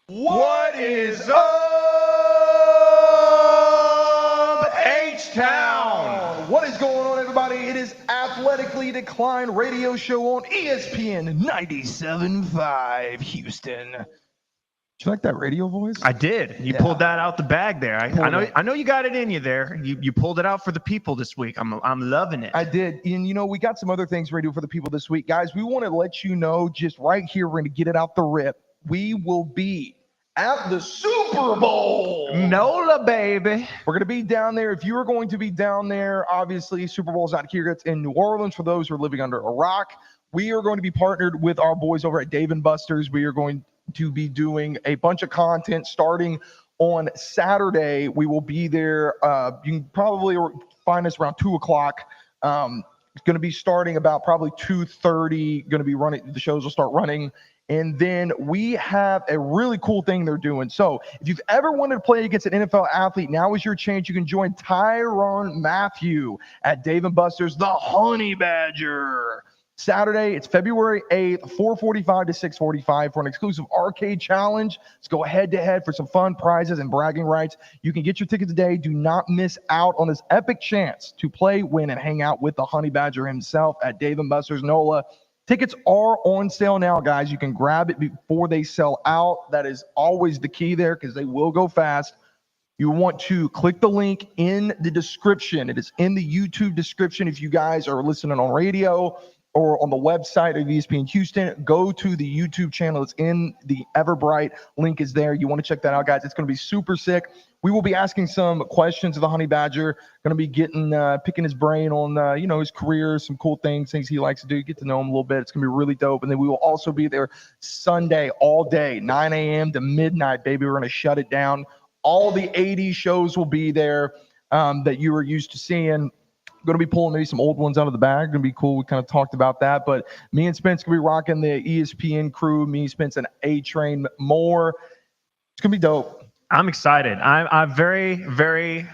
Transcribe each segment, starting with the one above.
What is up, H-Town? What is going on, everybody? It is Athletically Declined radio show on ESPN 97.5 Houston. Did you like that radio voice? I did. You pulled that out the bag there. I know you got it in you there. You pulled it out for the people this week. I'm loving it. I did. And, you know, we got some other things ready for the people this week. Guys, we want to let you know just right here, we're going to get it out the rip. We will be at the Super Bowl. Nola, baby. We're going to be down there. If you are going to be down there, obviously, Super Bowl's out here. It's in New Orleans for those who are living under a rock. We are going to be partnered with our boys over at Dave & Buster's. We are going to be doing a bunch of content starting on Saturday. We will be there. You can probably find us around 2 o'clock. It's going to be starting about probably 2:30. Going to be running. The shows will start running. And then we have a really cool thing they're doing. So if you've ever wanted to play against an NFL athlete, now is your chance. You can join Tyrann Mathieu at Dave & Buster's, the Honey Badger. Saturday, it's February 8th, 4:45 to 6:45 for an exclusive arcade challenge. Let's go head-to-head for some fun prizes and bragging rights. You can get your ticket today. Do not miss out on this epic chance to play, win, and hang out with the Honey Badger himself at Dave & Buster's Nola. Tickets are on sale now, guys. You can grab it before they sell out. That is always the key there because they will go fast. You want to click the link in the description. It is in the YouTube description. If you guys are listening on radio or on the website of ESPN Houston, go to the YouTube channel. It's in the Everbright. Link is there. You want to check that out, guys. It's going to be super sick. We will be asking some questions of the Honey Badger. Going to be picking his brain on, his career, some cool things he likes to do. Get to know him a little bit. It's going to be really dope. And then we will also be there Sunday all day, 9 a.m. to midnight, baby. We're going to shut it down. All the 80s shows will be there that you were used to seeing. Going to be pulling maybe some old ones out of the bag. Going to be cool. We kind of talked about that. But me and Spence going to be rocking the ESPN crew. Me, Spence, and A-Train more. It's going to be dope. I'm excited. I'm very, very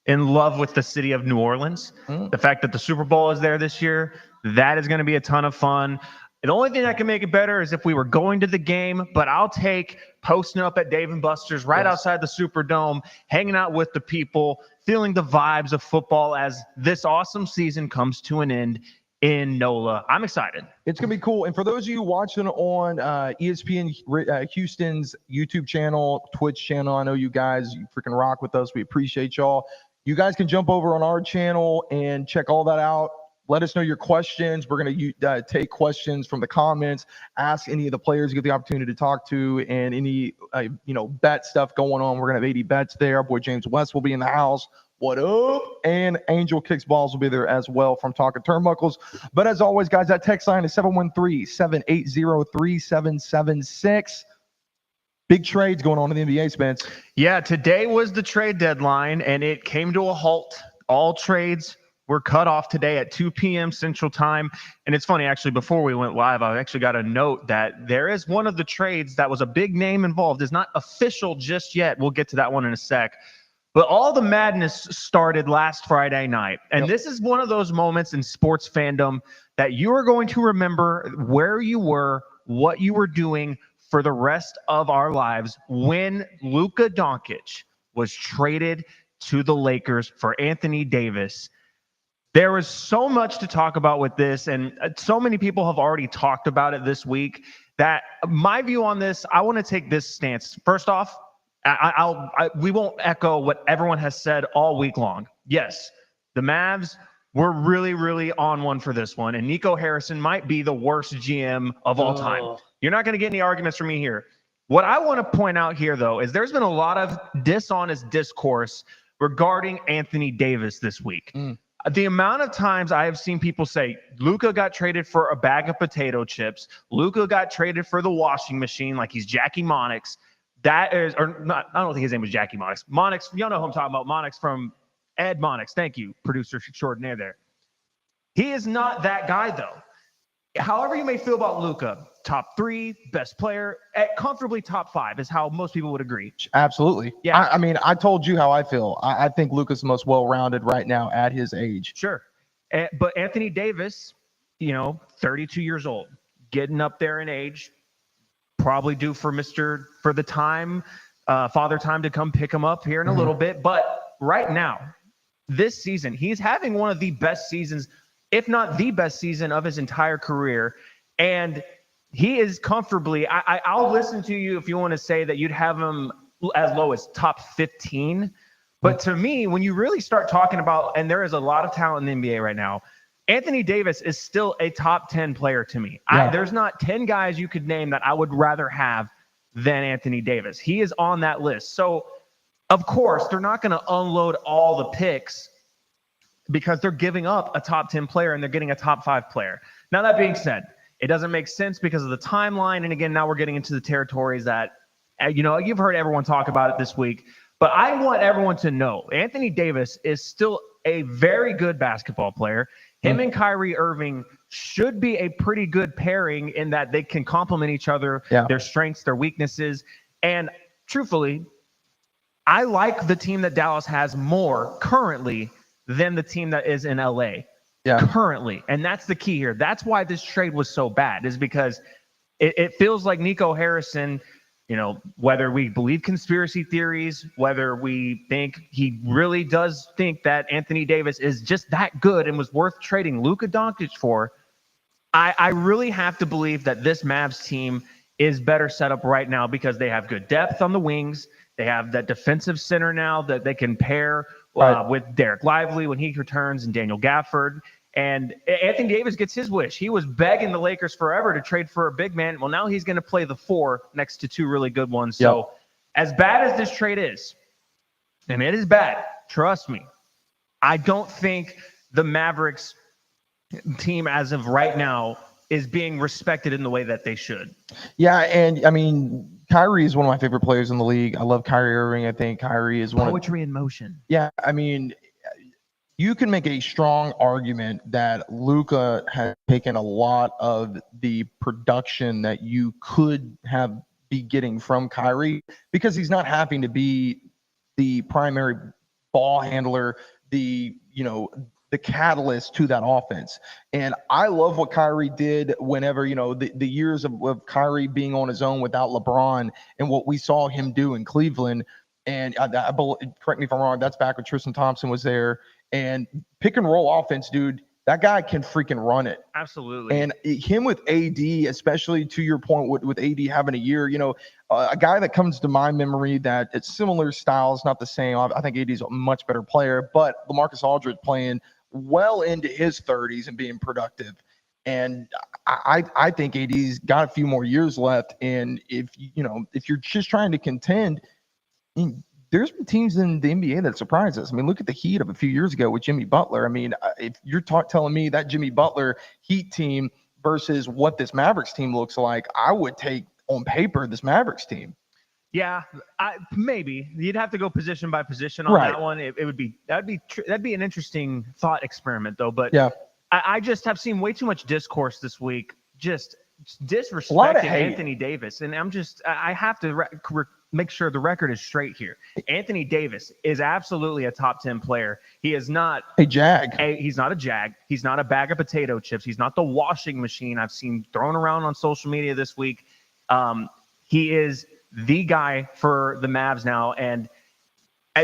in love with the city of New Orleans. The fact that the Super Bowl is there this year, that is going to be a ton of fun. The only thing that can make it better is if we were going to the game, but I'll take posting up at Dave & Buster's right outside the Superdome, hanging out with the people, feeling the vibes of football as this awesome season comes to an end in NOLA. I'm excited. It's going to be cool. And for those of you watching on ESPN Houston's YouTube channel, Twitch channel, I know you guys, you freaking rock with us. We appreciate y'all. You guys can jump over on our channel and check all that out. Let us know your questions. We're going to take questions from the comments, ask any of the players you get the opportunity to talk to, and any bet stuff going on. We're going to have 80 bets there. Our boy James West will be in the house. What up? And Angel Kicks Balls will be there as well from Talking Turnbuckles. But as always, guys, that text line is 713-780-3776. Big trades going on in the NBA, Spence. Yeah, today was the trade deadline, and it came to a halt. All trades were cut off today at 2 p.m. Central Time. And it's funny, actually, before we went live, I actually got a note that there is one of the trades that was a big name involved. Is not official just yet. We'll get to that one in a sec. But all the madness started last Friday night. And this is one of those moments in sports fandom that you are going to remember where you were, what you were doing for the rest of our lives when Luka Doncic was traded to the Lakers for Anthony Davis. There was so much to talk about with this, and so many people have already talked about it this week that my view on this, I want to take this stance. First off, we won't echo what everyone has said all week long. Yes, the Mavs were really, really on one for this one, and Nico Harrison might be the worst GM of all time. You're not going to get any arguments from me here. What I want to point out here, though, is there's been a lot of dishonest discourse regarding Anthony Davis this week. The amount of times I have seen people say, Luka got traded for a bag of potato chips. Luka got traded for the washing machine like he's Jackie Monix. That is, or not, I don't think his name was Jackie Monix. Monix, y'all know who I'm talking about. Monix from Ed Monix. Thank you, producer extraordinaire there. He is not that guy, though. However you may feel about Luka, top 3, best player, comfortably top 5 is how most people would agree. Absolutely. Yeah. I mean, I told you how I feel. I think Luka's the most well-rounded right now at his age. Sure. But Anthony Davis, 32 years old, getting up there in age, probably due for the time, Father Time to come pick him up here in a little bit. But right now, this season, he's having one of the best seasons, if not the best season of his entire career. And he is comfortably, I'll listen to you if you want to say that you'd have him as low as top 15. But to me, when you really start talking about, and there is a lot of talent in the NBA right now, Anthony Davis is still a top 10 player to me. Yeah. There's not 10 guys you could name that I would rather have than Anthony Davis. He is on that list. So, of course, they're not going to unload all the picks because they're giving up a top 10 player and they're getting a top 5 player. Now, that being said, it doesn't make sense because of the timeline. And again, now we're getting into the territories that, you've heard everyone talk about it this week. But I want everyone to know Anthony Davis is still a very good basketball player. Him and Kyrie Irving should be a pretty good pairing in that they can complement each other, their strengths, their weaknesses. And truthfully, I like the team that Dallas has more currently than the team that is in LA currently. And that's the key here. That's why this trade was so bad, is because it feels like Nico Harrison, whether we believe conspiracy theories, whether we think he really does think that Anthony Davis is just that good and was worth trading Luka Doncic for, I really have to believe that this Mavs team is better set up right now because they have good depth on the wings. They have that defensive center now that they can pair with Derek Lively when he returns and Daniel Gafford. And Anthony Davis gets his wish. He was begging the Lakers forever to trade for a big man. Well, now he's going to play the 4 next to 2 really good ones. So as bad as this trade is, and it is bad, trust me, I don't think the Mavericks team as of right now is being respected in the way that they should. Yeah, and I mean, Kyrie is one of my favorite players in the league. I love Kyrie Irving. I think Kyrie is one poetry in motion. Yeah, I mean, you can make a strong argument that Luka has taken a lot of the production that you could be getting from Kyrie because he's not having to be the primary ball handler, the catalyst to that offense. And I love what Kyrie did whenever, the years of Kyrie being on his own without LeBron and what we saw him do in Cleveland. And correct me if I'm wrong, that's back when Tristan Thompson was there. And pick and roll offense, dude, that guy can freaking run it. Absolutely. And him with AD, especially to your point with AD having a year, a guy that comes to my memory that it's similar styles, not the same. I think AD is a much better player, but LaMarcus Aldridge playing well into his 30s and being productive. And I think AD's got a few more years left. And if you're just trying to contend, there's been teams in the NBA that surprised us. I mean, look at the Heat of a few years ago with Jimmy Butler. I mean, if you're telling me that Jimmy Butler Heat team versus what this Mavericks team looks like, I would take on paper this Mavericks team. Yeah, maybe you'd have to go position by position on that one. That'd be an interesting thought experiment though. But I just have seen way too much discourse this week, just disrespecting Anthony Davis, and I have to make sure the record is straight here. Anthony Davis is absolutely a top 10 player. He is not a jag. He's not a jag. He's not a bag of potato chips. He's not the washing machine I've seen thrown around on social media this week. He is the guy for the Mavs now, and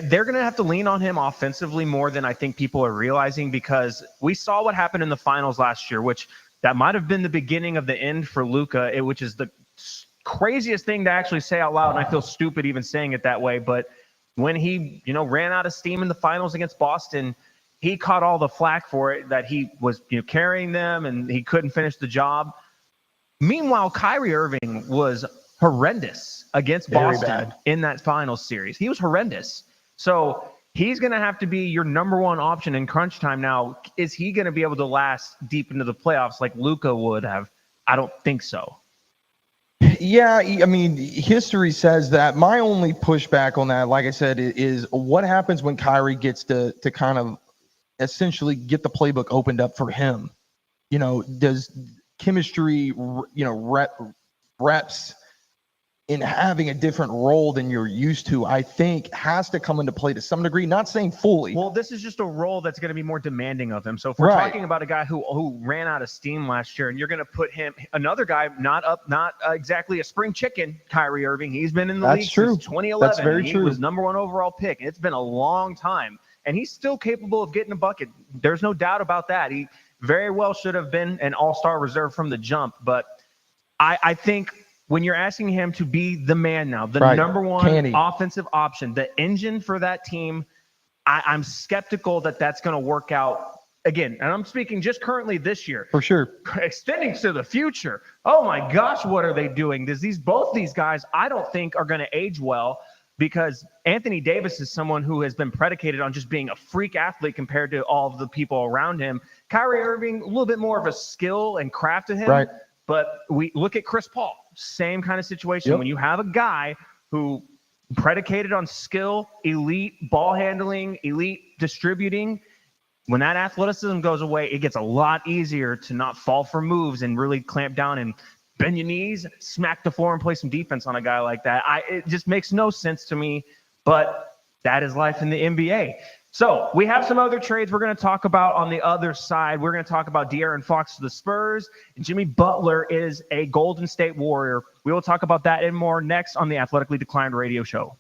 they're going to have to lean on him offensively more than I think people are realizing, because we saw what happened in the finals last year, which that might have been the beginning of the end for Luka, which is the craziest thing to actually say out loud, and I feel stupid even saying it that way. But when he, ran out of steam in the finals against Boston, he caught all the flack for it, that he was, carrying them and he couldn't finish the job. Meanwhile, Kyrie Irving was horrendous against Boston in that finals series. He was horrendous. So he's going to have to be your number one option in crunch time. Now, is he going to be able to last deep into the playoffs like Luka would have? I don't think so. Yeah, I mean, history says that. My only pushback on that, like I said, is what happens when Kyrie gets to kind of essentially get the playbook opened up for him. Does chemistry, reps in having a different role than you're used to, I think has to come into play to some degree, not saying fully. Well, this is just a role that's going to be more demanding of him. So if we're Right. talking about a guy who ran out of steam last year, and you're going to put him, another guy, not exactly a spring chicken, Kyrie Irving. He's been in the league since 2011. That's very He true. was #1 overall pick. It's been a long time, and he's still capable of getting a bucket. There's no doubt about that. He very well should have been an all-star reserve from the jump, but I think when you're asking him to be the man now, the #1 offensive option, the engine for that team, I'm skeptical that that's going to work out again. And I'm speaking just currently this year. For sure. Extending to the future. Oh my gosh, what are they doing? Both these guys, I don't think are going to age well, because Anthony Davis is someone who has been predicated on just being a freak athlete compared to all of the people around him. Kyrie Irving, a little bit more of a skill and craft to him. Right. But we look at Chris Paul, same kind of situation. When you have a guy who predicated on skill, elite ball handling, elite distributing, when that athleticism goes away, it gets a lot easier to not fall for moves and really clamp down and bend your knees, smack the floor, and play some defense on a guy like that. It just makes no sense to me, but that is life in the NBA. So we have some other trades we're going to talk about on the other side. We're going to talk about De'Aaron Fox to the Spurs, and Jimmy Butler is a Golden State Warrior. We will talk about that and more next on the Athletically Declined radio show.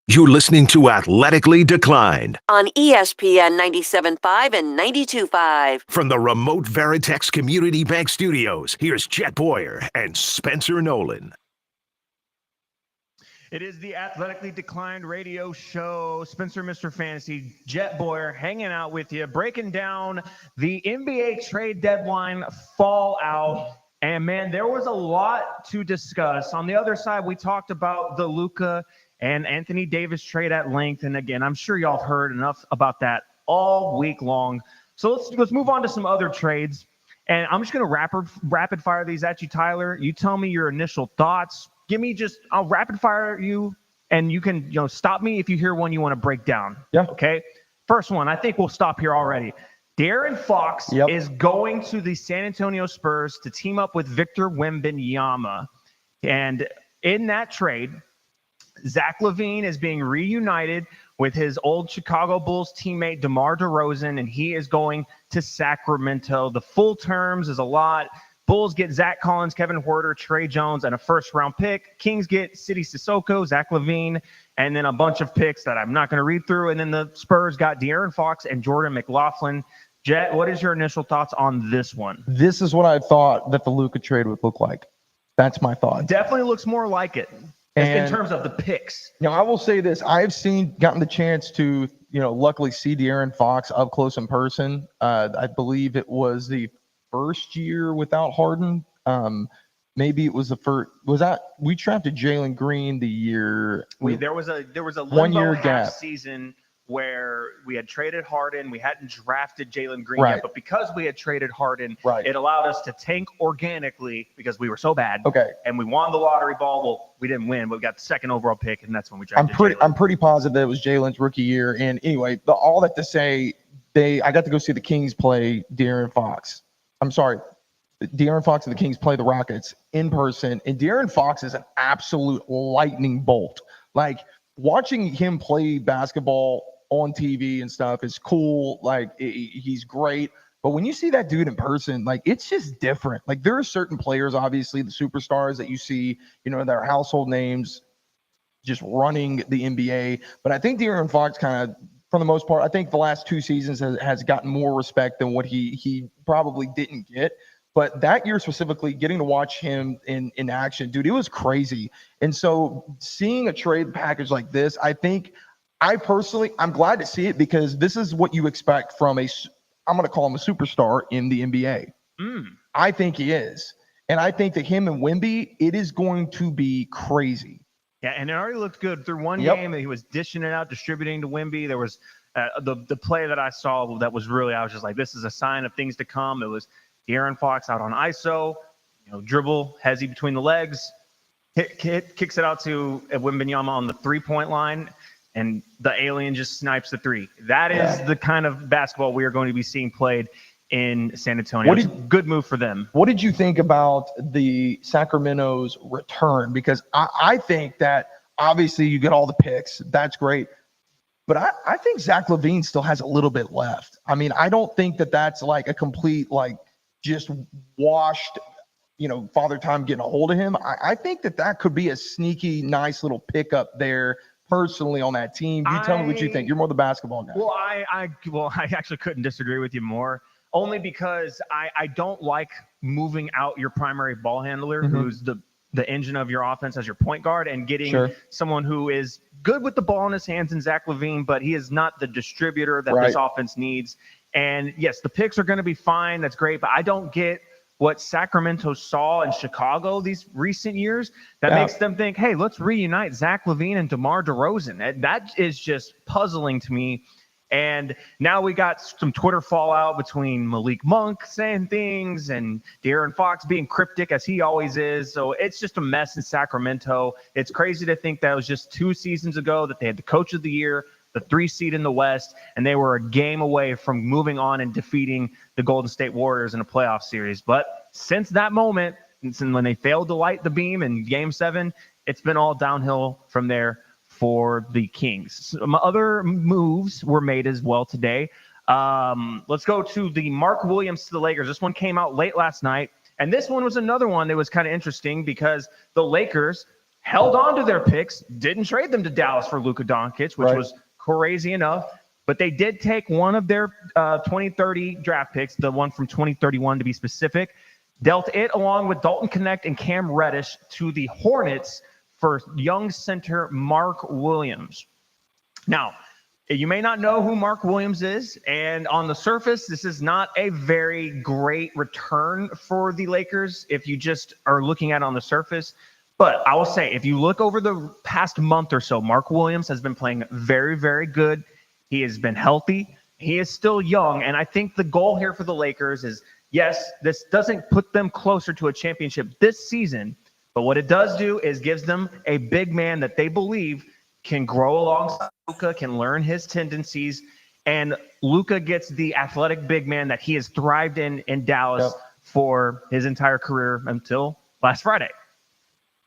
You're listening to Athletically Declined on ESPN 97.5 and 92.5. from the remote Veritex Community Bank Studios. Here's Jet Boyer and Spencer Nolan. It is the Athletically Declined radio show. Spencer, Mr. Fantasy, Jet Boyer hanging out with you, breaking down the NBA trade deadline fallout. And man, there was a lot to discuss. On the other side, we talked about the Luka and Anthony Davis trade at length. And again, I'm sure y'all have heard enough about that all week long. So let's move on to some other trades. And I'm just going to rapid fire these at you, Tyler. You tell me your initial thoughts. I'll rapid fire you, and you can stop me if you hear one you want to break down. Yeah. Okay. First one, I think we'll stop here already. De'Aaron Fox is going to the San Antonio Spurs to team up with Victor Wembanyama. And in that trade, Zach LaVine is being reunited with his old Chicago Bulls teammate DeMar DeRozan, and he is going to Sacramento. The full terms is a lot. Bulls get Zach Collins, Kevin Huerter, Trey Jones, and a first-round pick. Kings get Sidi Sissoko, Zach LaVine, and then a bunch of picks that I'm not going to read through. And then the Spurs got De'Aaron Fox and Jordan McLaughlin. Jet, what is your initial thoughts on this one? This is what I thought that the Luka trade would look like. That's my thought. Definitely looks more like it. In terms of the picks. I will say this. I've gotten the chance to, luckily see De'Aaron Fox up close in person. I believe it was the first year without Harden. Maybe it was the first. We drafted Jalen Green the year? There was a 1 year half gap season where we had traded Harden, we hadn't drafted Jalen Green Right. yet, but because we had traded Harden, Right. it allowed us to tank organically because we were so bad. Okay. And we won the lottery ball. Well, we didn't win, but we got the second overall pick, and that's when we drafted Jalen. I'm pretty positive that it was Jalen's rookie year. And anyway, all that to say, I got to go see the Kings play De'Aaron Fox. I'm sorry, De'Aaron Fox and the Kings play the Rockets in person, and De'Aaron Fox is an absolute lightning bolt. Like, watching him play basketball on TV and stuff is cool. Like, he's great. But when you see that dude in person, like, it's just different. Like, there are certain players, obviously, the superstars that you see, you know, that are household names just running the NBA. But I think De'Aaron Fox kind of, for the most part, I think the last 2 seasons has gotten more respect than what he probably didn't get. But that year specifically, getting to watch him in action, dude, it was crazy. And so seeing a trade package like this, I'm glad to see it, because this is what you expect from I'm going to call him a superstar in the NBA. I think he is. And I think that him and Wemby, it is going to be crazy. Yeah, and it already looked good through one game that he was dishing it out, distributing to Wemby. There was the play that I saw that was really, I was just like, this is a sign of things to come. It was De'Aaron Fox out on ISO, dribble, hezzy between the legs, kicks it out to Wembanyama on the three-point line, and the alien just snipes the three. That is the kind of basketball we are going to be seeing played in San Antonio. It's a good move for them. What did you think about the Sacramento's return? Because I think that obviously you get all the picks. That's great. But I think Zach LaVine still has a little bit left. I mean, I don't think that that's like a complete, like, just washed, Father Time getting a hold of him. I think that could be a sneaky, nice little pickup there personally on that team. You tell me what you think. You're more the basketball guy. Well, I actually couldn't disagree with you more, only because I don't like moving out your primary ball handler, who's the engine of your offense, as your point guard, and getting someone who is good with the ball in his hands in Zach LaVine, but he is not the distributor that this offense needs. And yes, the picks are going to be fine. That's great. But I don't get what Sacramento saw in Chicago these recent years that makes them think, hey, let's reunite Zach LaVine and DeMar DeRozan. That is just puzzling to me. And now we got some Twitter fallout between Malik Monk saying things and De'Aaron Fox being cryptic, as he always is. So it's just a mess in Sacramento. It's crazy to think that it was just 2 seasons ago that they had the coach of the year, the 3 seed in the West, and they were a game away from moving on and defeating the Golden State Warriors in a playoff series. But since that moment, and when they failed to light the beam in Game 7, it's been all downhill from there for the Kings. Some other moves were made as well today. Let's go to the Mark Williams to the Lakers. This one came out late last night, and this one was another one that was kind of interesting because the Lakers held on to their picks, didn't trade them to Dallas for Luka Doncic, which was crazy enough, but they did take one of their 2030 draft picks, the one from 2031 to be specific, dealt it along with Dalton Knecht and Cam Reddish to the Hornets for young center Mark Williams. Now, you may not know who Mark Williams is, and on the surface, this is not a very great return for the Lakers if you just are looking at it on the surface. But I will say, if you look over the past month or so, Mark Williams has been playing very, very good. He has been healthy. He is still young, and I think the goal here for the Lakers is, yes, this doesn't put them closer to a championship this season, but what it does do is gives them a big man that they believe can grow alongside Luka, can learn his tendencies, and Luka gets the athletic big man that he has thrived in Dallas for his entire career until last Friday.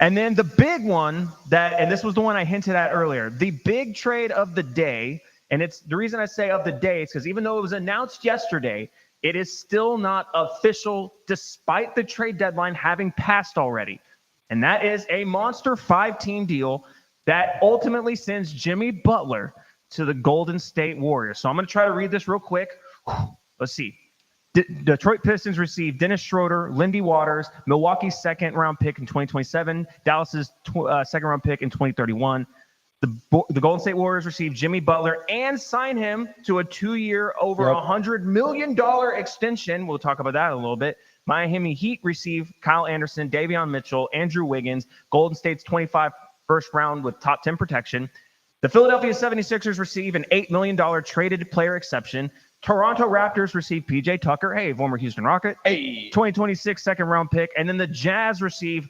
And then the big one and this was the one I hinted at earlier, the big trade of the day, and it's the reason I say of the day is because even though it was announced yesterday, it is still not official despite the trade deadline having passed already. And that is a monster 5-team deal that ultimately sends Jimmy Butler to the Golden State Warriors. So I'm going to try to read this real quick. Let's see. Detroit Pistons received Dennis Schroeder, Lindy Waters, Milwaukee's second-round pick in 2027, Dallas's second-round pick in 2031. The Golden State Warriors received Jimmy Butler and signed him to a 2-year, over $100 million extension. We'll talk about that in a little bit. Miami Heat received Kyle Anderson, Davion Mitchell, Andrew Wiggins, Golden State's 25 first round with top 10 protection. The Philadelphia 76ers receive an $8 million traded player exception. Toronto Raptors receive PJ Tucker, hey, former Houston Rocket, 2026 second-round pick. And then the Jazz receive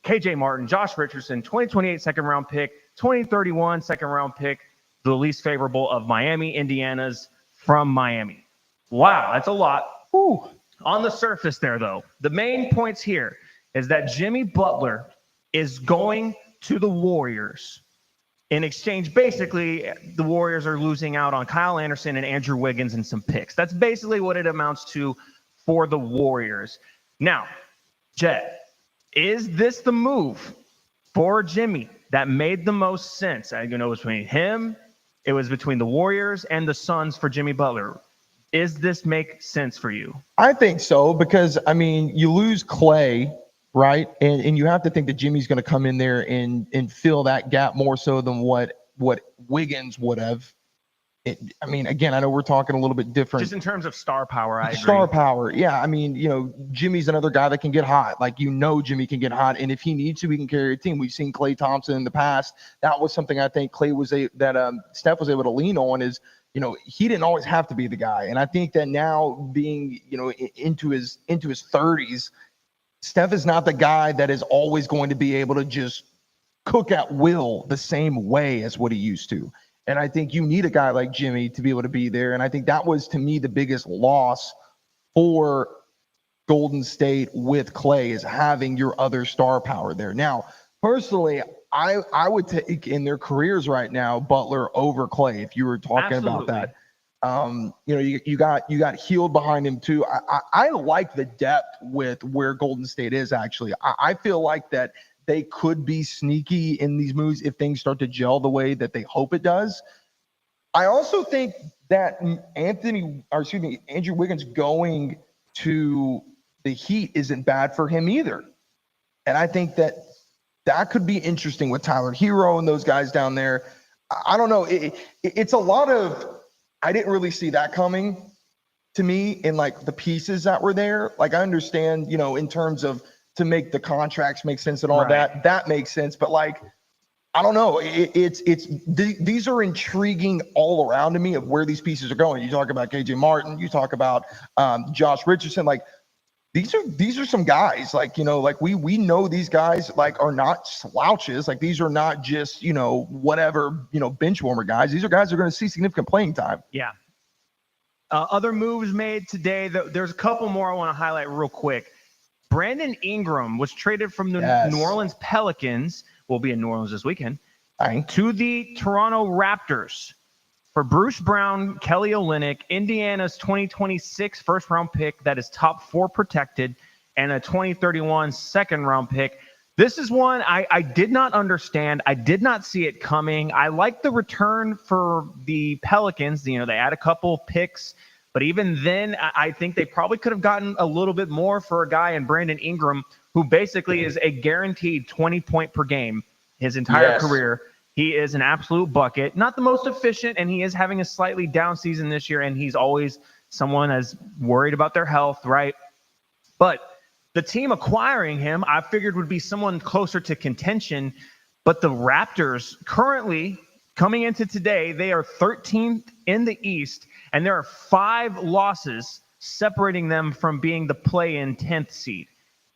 KJ Martin, Josh Richardson, 2028 second-round pick, 2031 second-round pick, the least favorable of Miami, Indiana's from Miami. Wow, that's a lot. Whew. On the surface there, though, the main points here is that Jimmy Butler is going to the Warriors. In exchange, basically, the Warriors are losing out on Kyle Anderson and Andrew Wiggins and some picks. That's basically what it amounts to for the Warriors. Now, Jet, is this the move for Jimmy that made the most sense? It was between him, it was between the Warriors and the Suns for Jimmy Butler. Is this make sense for you? I think so, because, I mean, you lose Clay, right? And you have to think that Jimmy's going to come in there and fill that gap more so than what Wiggins would have. I mean, again, I know we're talking a little bit different. Just in terms of star power, I agree. Star power, yeah. I mean, Jimmy's another guy that can get hot. Like, Jimmy can get hot, and if he needs to, he can carry a team. We've seen Klay Thompson in the past. That was something I think Steph was able to lean on is, he didn't always have to be the guy. And I think that now being, into his 30s, Steph is not the guy that is always going to be able to just cook at will the same way as what he used to. And I think you need a guy like Jimmy to be able to be there. And I think that was, to me, the biggest loss for Golden State with Clay is having your other star power there. Now, personally, I would take in their careers right now Butler over Clay if you were talking about that. You got Healed behind him too. I like the depth with where Golden State is actually. I feel like that they could be sneaky in these moves if things start to gel the way that they hope it does. I also think that Andrew Wiggins going to the Heat isn't bad for him either. And I think that could be interesting with Tyler Hero and those guys down there. I don't know. It's a lot of, I didn't really see that coming to me in like the pieces that were there. Like I understand, in terms of to make the contracts make sense and all right. that makes sense. But like, I don't know. These are intriguing all around to me of where these pieces are going. You talk about KJ Martin, you talk about Josh Richardson. Like these are some guys like, like we know these guys like are not slouches. Like these are not just, whatever, bench warmer guys. These are guys who are going to see significant playing time. Yeah. Other moves made today. There's a couple more I want to highlight real quick. Brandon Ingram was traded from the New Orleans Pelicans. Will be in New Orleans this weekend. To the Toronto Raptors for Bruce Brown, Kelly Olynyk, Indiana's 2026 first-round pick that is top 4 protected, and a 2031 second-round pick. This is one I did not understand. I did not see it coming. I like the return for the Pelicans. They add a couple picks. But even then, I think they probably could have gotten a little bit more for a guy in Brandon Ingram, who basically is a guaranteed 20-point per game his entire career. He is an absolute bucket. Not the most efficient, and he is having a slightly down season this year, and he's always someone that's worried about their health, right? But the team acquiring him, I figured would be someone closer to contention. But the Raptors currently, coming into today, they are 13th in the East, and there are 5 losses separating them from being the play-in 10th seed.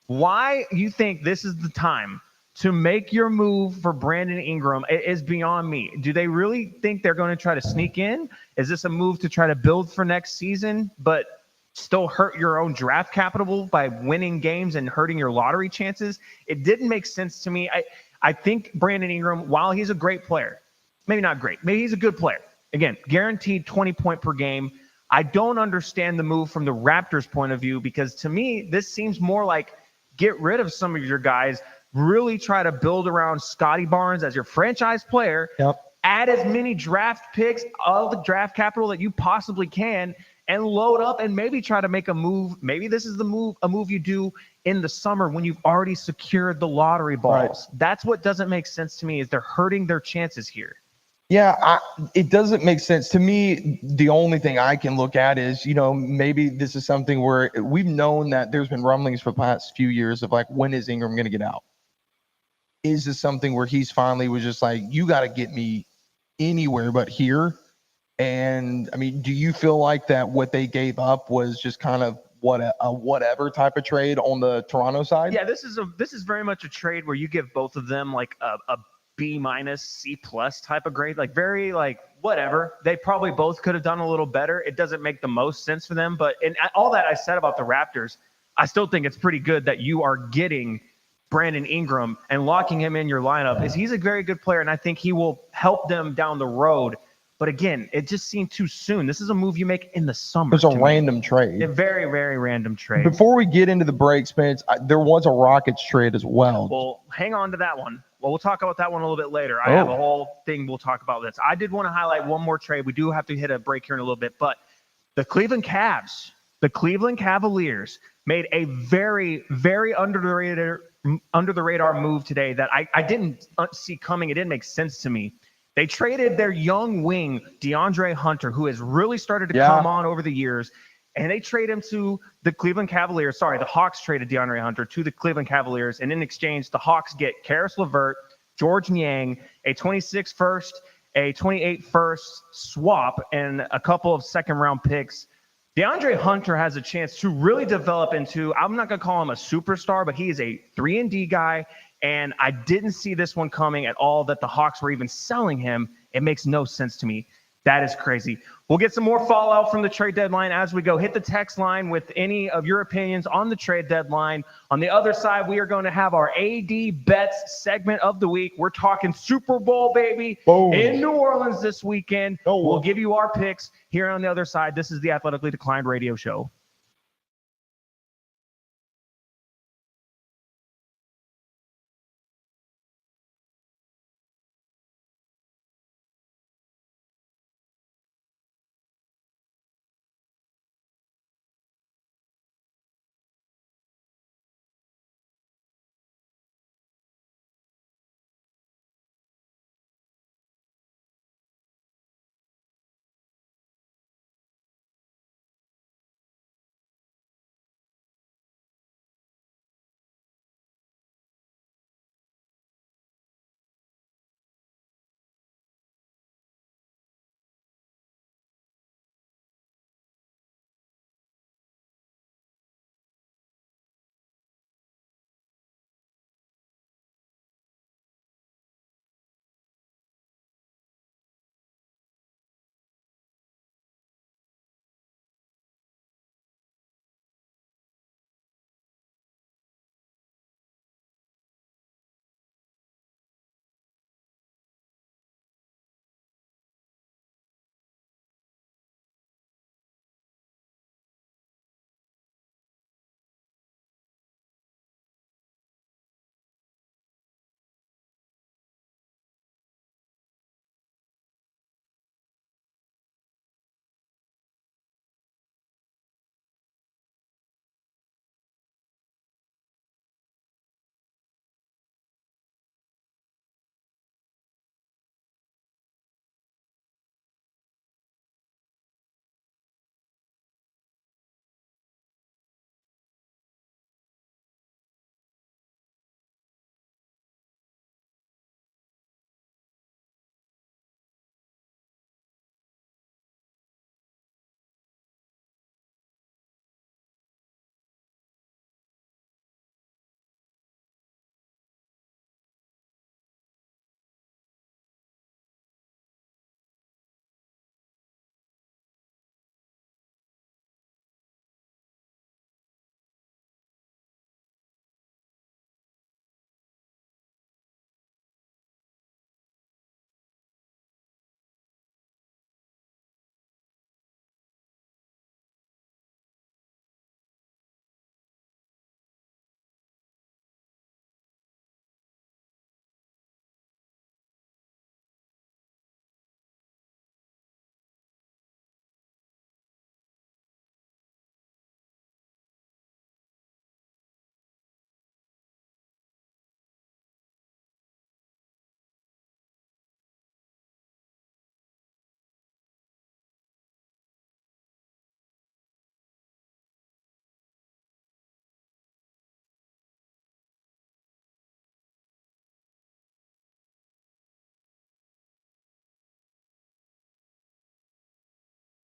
Why you think this is the time to make your move for Brandon Ingram is beyond me. Do they really think they're going to try to sneak in? Is this a move to try to build for next season, but still hurt your own draft capital by winning games and hurting your lottery chances? It didn't make sense to me. I think Brandon Ingram, while he's a great player, maybe not great, maybe he's a good player. Again, guaranteed 20-point per game. I don't understand the move from the Raptors' point of view, because to me, this seems more like get rid of some of your guys, really try to build around Scotty Barnes as your franchise player, add as many draft picks of the draft capital that you possibly can, and load up and maybe try to make a move. Maybe this is a move you do in the summer when you've already secured the lottery balls. Right. That's what doesn't make sense to me, is they're hurting their chances here. Yeah, it doesn't make sense. To me, the only thing I can look at is, maybe this is something where we've known that there's been rumblings for the past few years of like, when is Ingram going to get out? Is this something where he's finally was just like, you got to get me anywhere but here. And I mean, do you feel like that what they gave up was just kind of a whatever type of trade on the Toronto side? Yeah, this is very much a trade where you give both of them like a B minus C plus type of grade, like very like whatever. They probably both could have done a little better. It doesn't make the most sense for them, but in all that I said about the Raptors, I still think it's pretty good that you are getting Brandon Ingram and locking him in your lineup. Is he's a very good player, and I think he will help them down the road. But again, it just seemed too soon. This is a move you make in the summer. It's a random trade. A very, very random trade. Before we get into the break, Spence, there was a Rockets trade as well. Well, hang on to that one. Well, we'll talk about that one a little bit later. I have a whole thing we'll talk about this. I did want to highlight one more trade. We do have to hit a break here in a little bit, but the Cleveland Cavaliers made a very, very under the radar move today that I didn't see coming. It didn't make sense to me. They traded their young wing, DeAndre Hunter, who has really started to come on over the years, and they trade him to the Cleveland Cavaliers. Sorry, the Hawks traded DeAndre Hunter to the Cleveland Cavaliers, and in exchange, the Hawks get Karis LeVert, George Niang, a 26 first, a 28 first swap, and a couple of second-round picks. DeAndre Hunter has a chance to really develop into, I'm not going to call him a superstar, but he is a 3-and-D guy. And I didn't see this one coming at all, that the Hawks were even selling him. It makes no sense to me. That is crazy. We'll get some more fallout from the trade deadline as we go. Hit the text line with any of your opinions on the trade deadline. On the other side, we are going to have our AD Bets segment of the week. We're talking Super Bowl, baby, in New Orleans this weekend. We'll give you our picks here on the other side. This is the Athletically Declined Radio Show.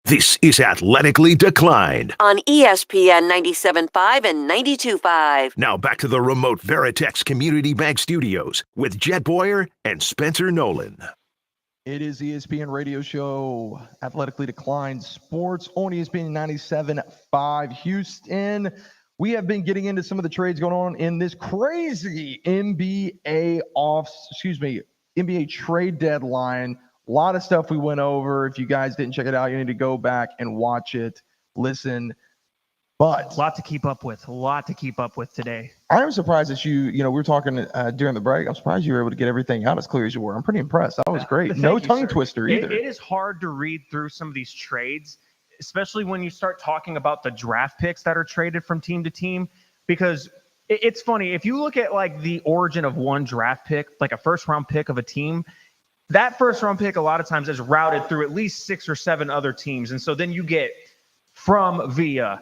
This is Athletically Declined. On ESPN 97.5 and 92.5. Now back to the remote Veritex Community Bank Studios with Jet Boyer and Spencer Nolan. It is ESPN radio show, Athletically Declined Sports on ESPN 97.5 Houston. We have been getting into some of the trades going on in this crazy NBA trade deadline. A lot of stuff we went over. If you guys didn't check it out, you need to go back and watch it, listen. But A lot to keep up with today. I'm surprised that we were talking during the break. I'm surprised you were able to get everything out as clear as you were. I'm pretty impressed. That was great. Thank No you, tongue sir. twister either. It is hard to read through some of these trades, especially when you start talking about the draft picks that are traded from team to team, because it's funny. If you look at like the origin of one draft pick, like a first round pick of a team, that first round pick a lot of times is routed through at least 6 or 7 other teams. And so then you get from via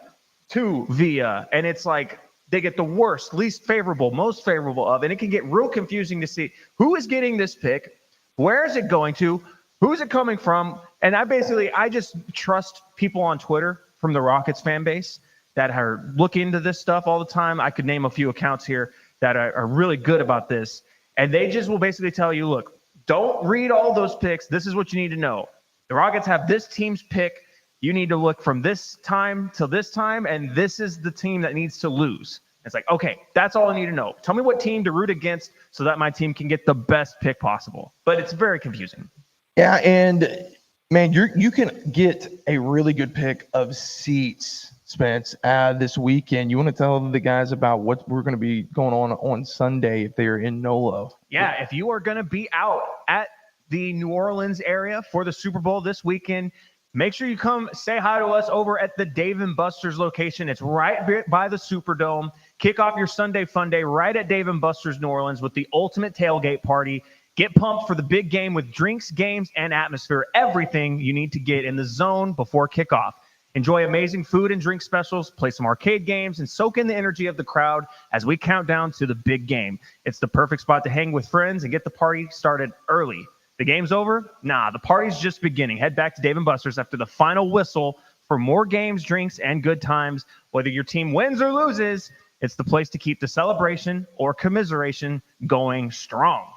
to via, and it's like they get the worst, least favorable, most favorable of, and it can get real confusing to see who is getting this pick, where is it going to, who's it coming from. And I just trust people on Twitter from the Rockets fan base that are looking into this stuff all the time. I could name a few accounts here that are really good about this, and they just will basically tell you, look, don't read all those picks. This is what you need to know. The Rockets have this team's pick. You need to look from this time till this time, and this is the team that needs to lose. It's like, okay, that's all I need to know. Tell me what team to root against so that my team can get the best pick possible. But it's very confusing. Yeah, and man, you can get a really good pick of seats, Spence, this weekend. You want to tell the guys about what we're going to be going on Sunday if they're in Nola? Yeah, if you are going to be out at the New Orleans area for the Super Bowl this weekend, make sure you come say hi to us over at the Dave & Buster's location. It's right by the Superdome. Kick off your Sunday fun day right at Dave & Buster's New Orleans with the ultimate tailgate party. Get pumped for the big game with drinks, games, and atmosphere. Everything you need to get in the zone before kickoff. Enjoy amazing food and drink specials, play some arcade games, and soak in the energy of the crowd as we count down to the big game. It's the perfect spot to hang with friends and get the party started early. The game's over? Nah, the party's just beginning. Head back to Dave & Buster's after the final whistle for more games, drinks, and good times. Whether your team wins or loses, it's the place to keep the celebration or commiseration going strong.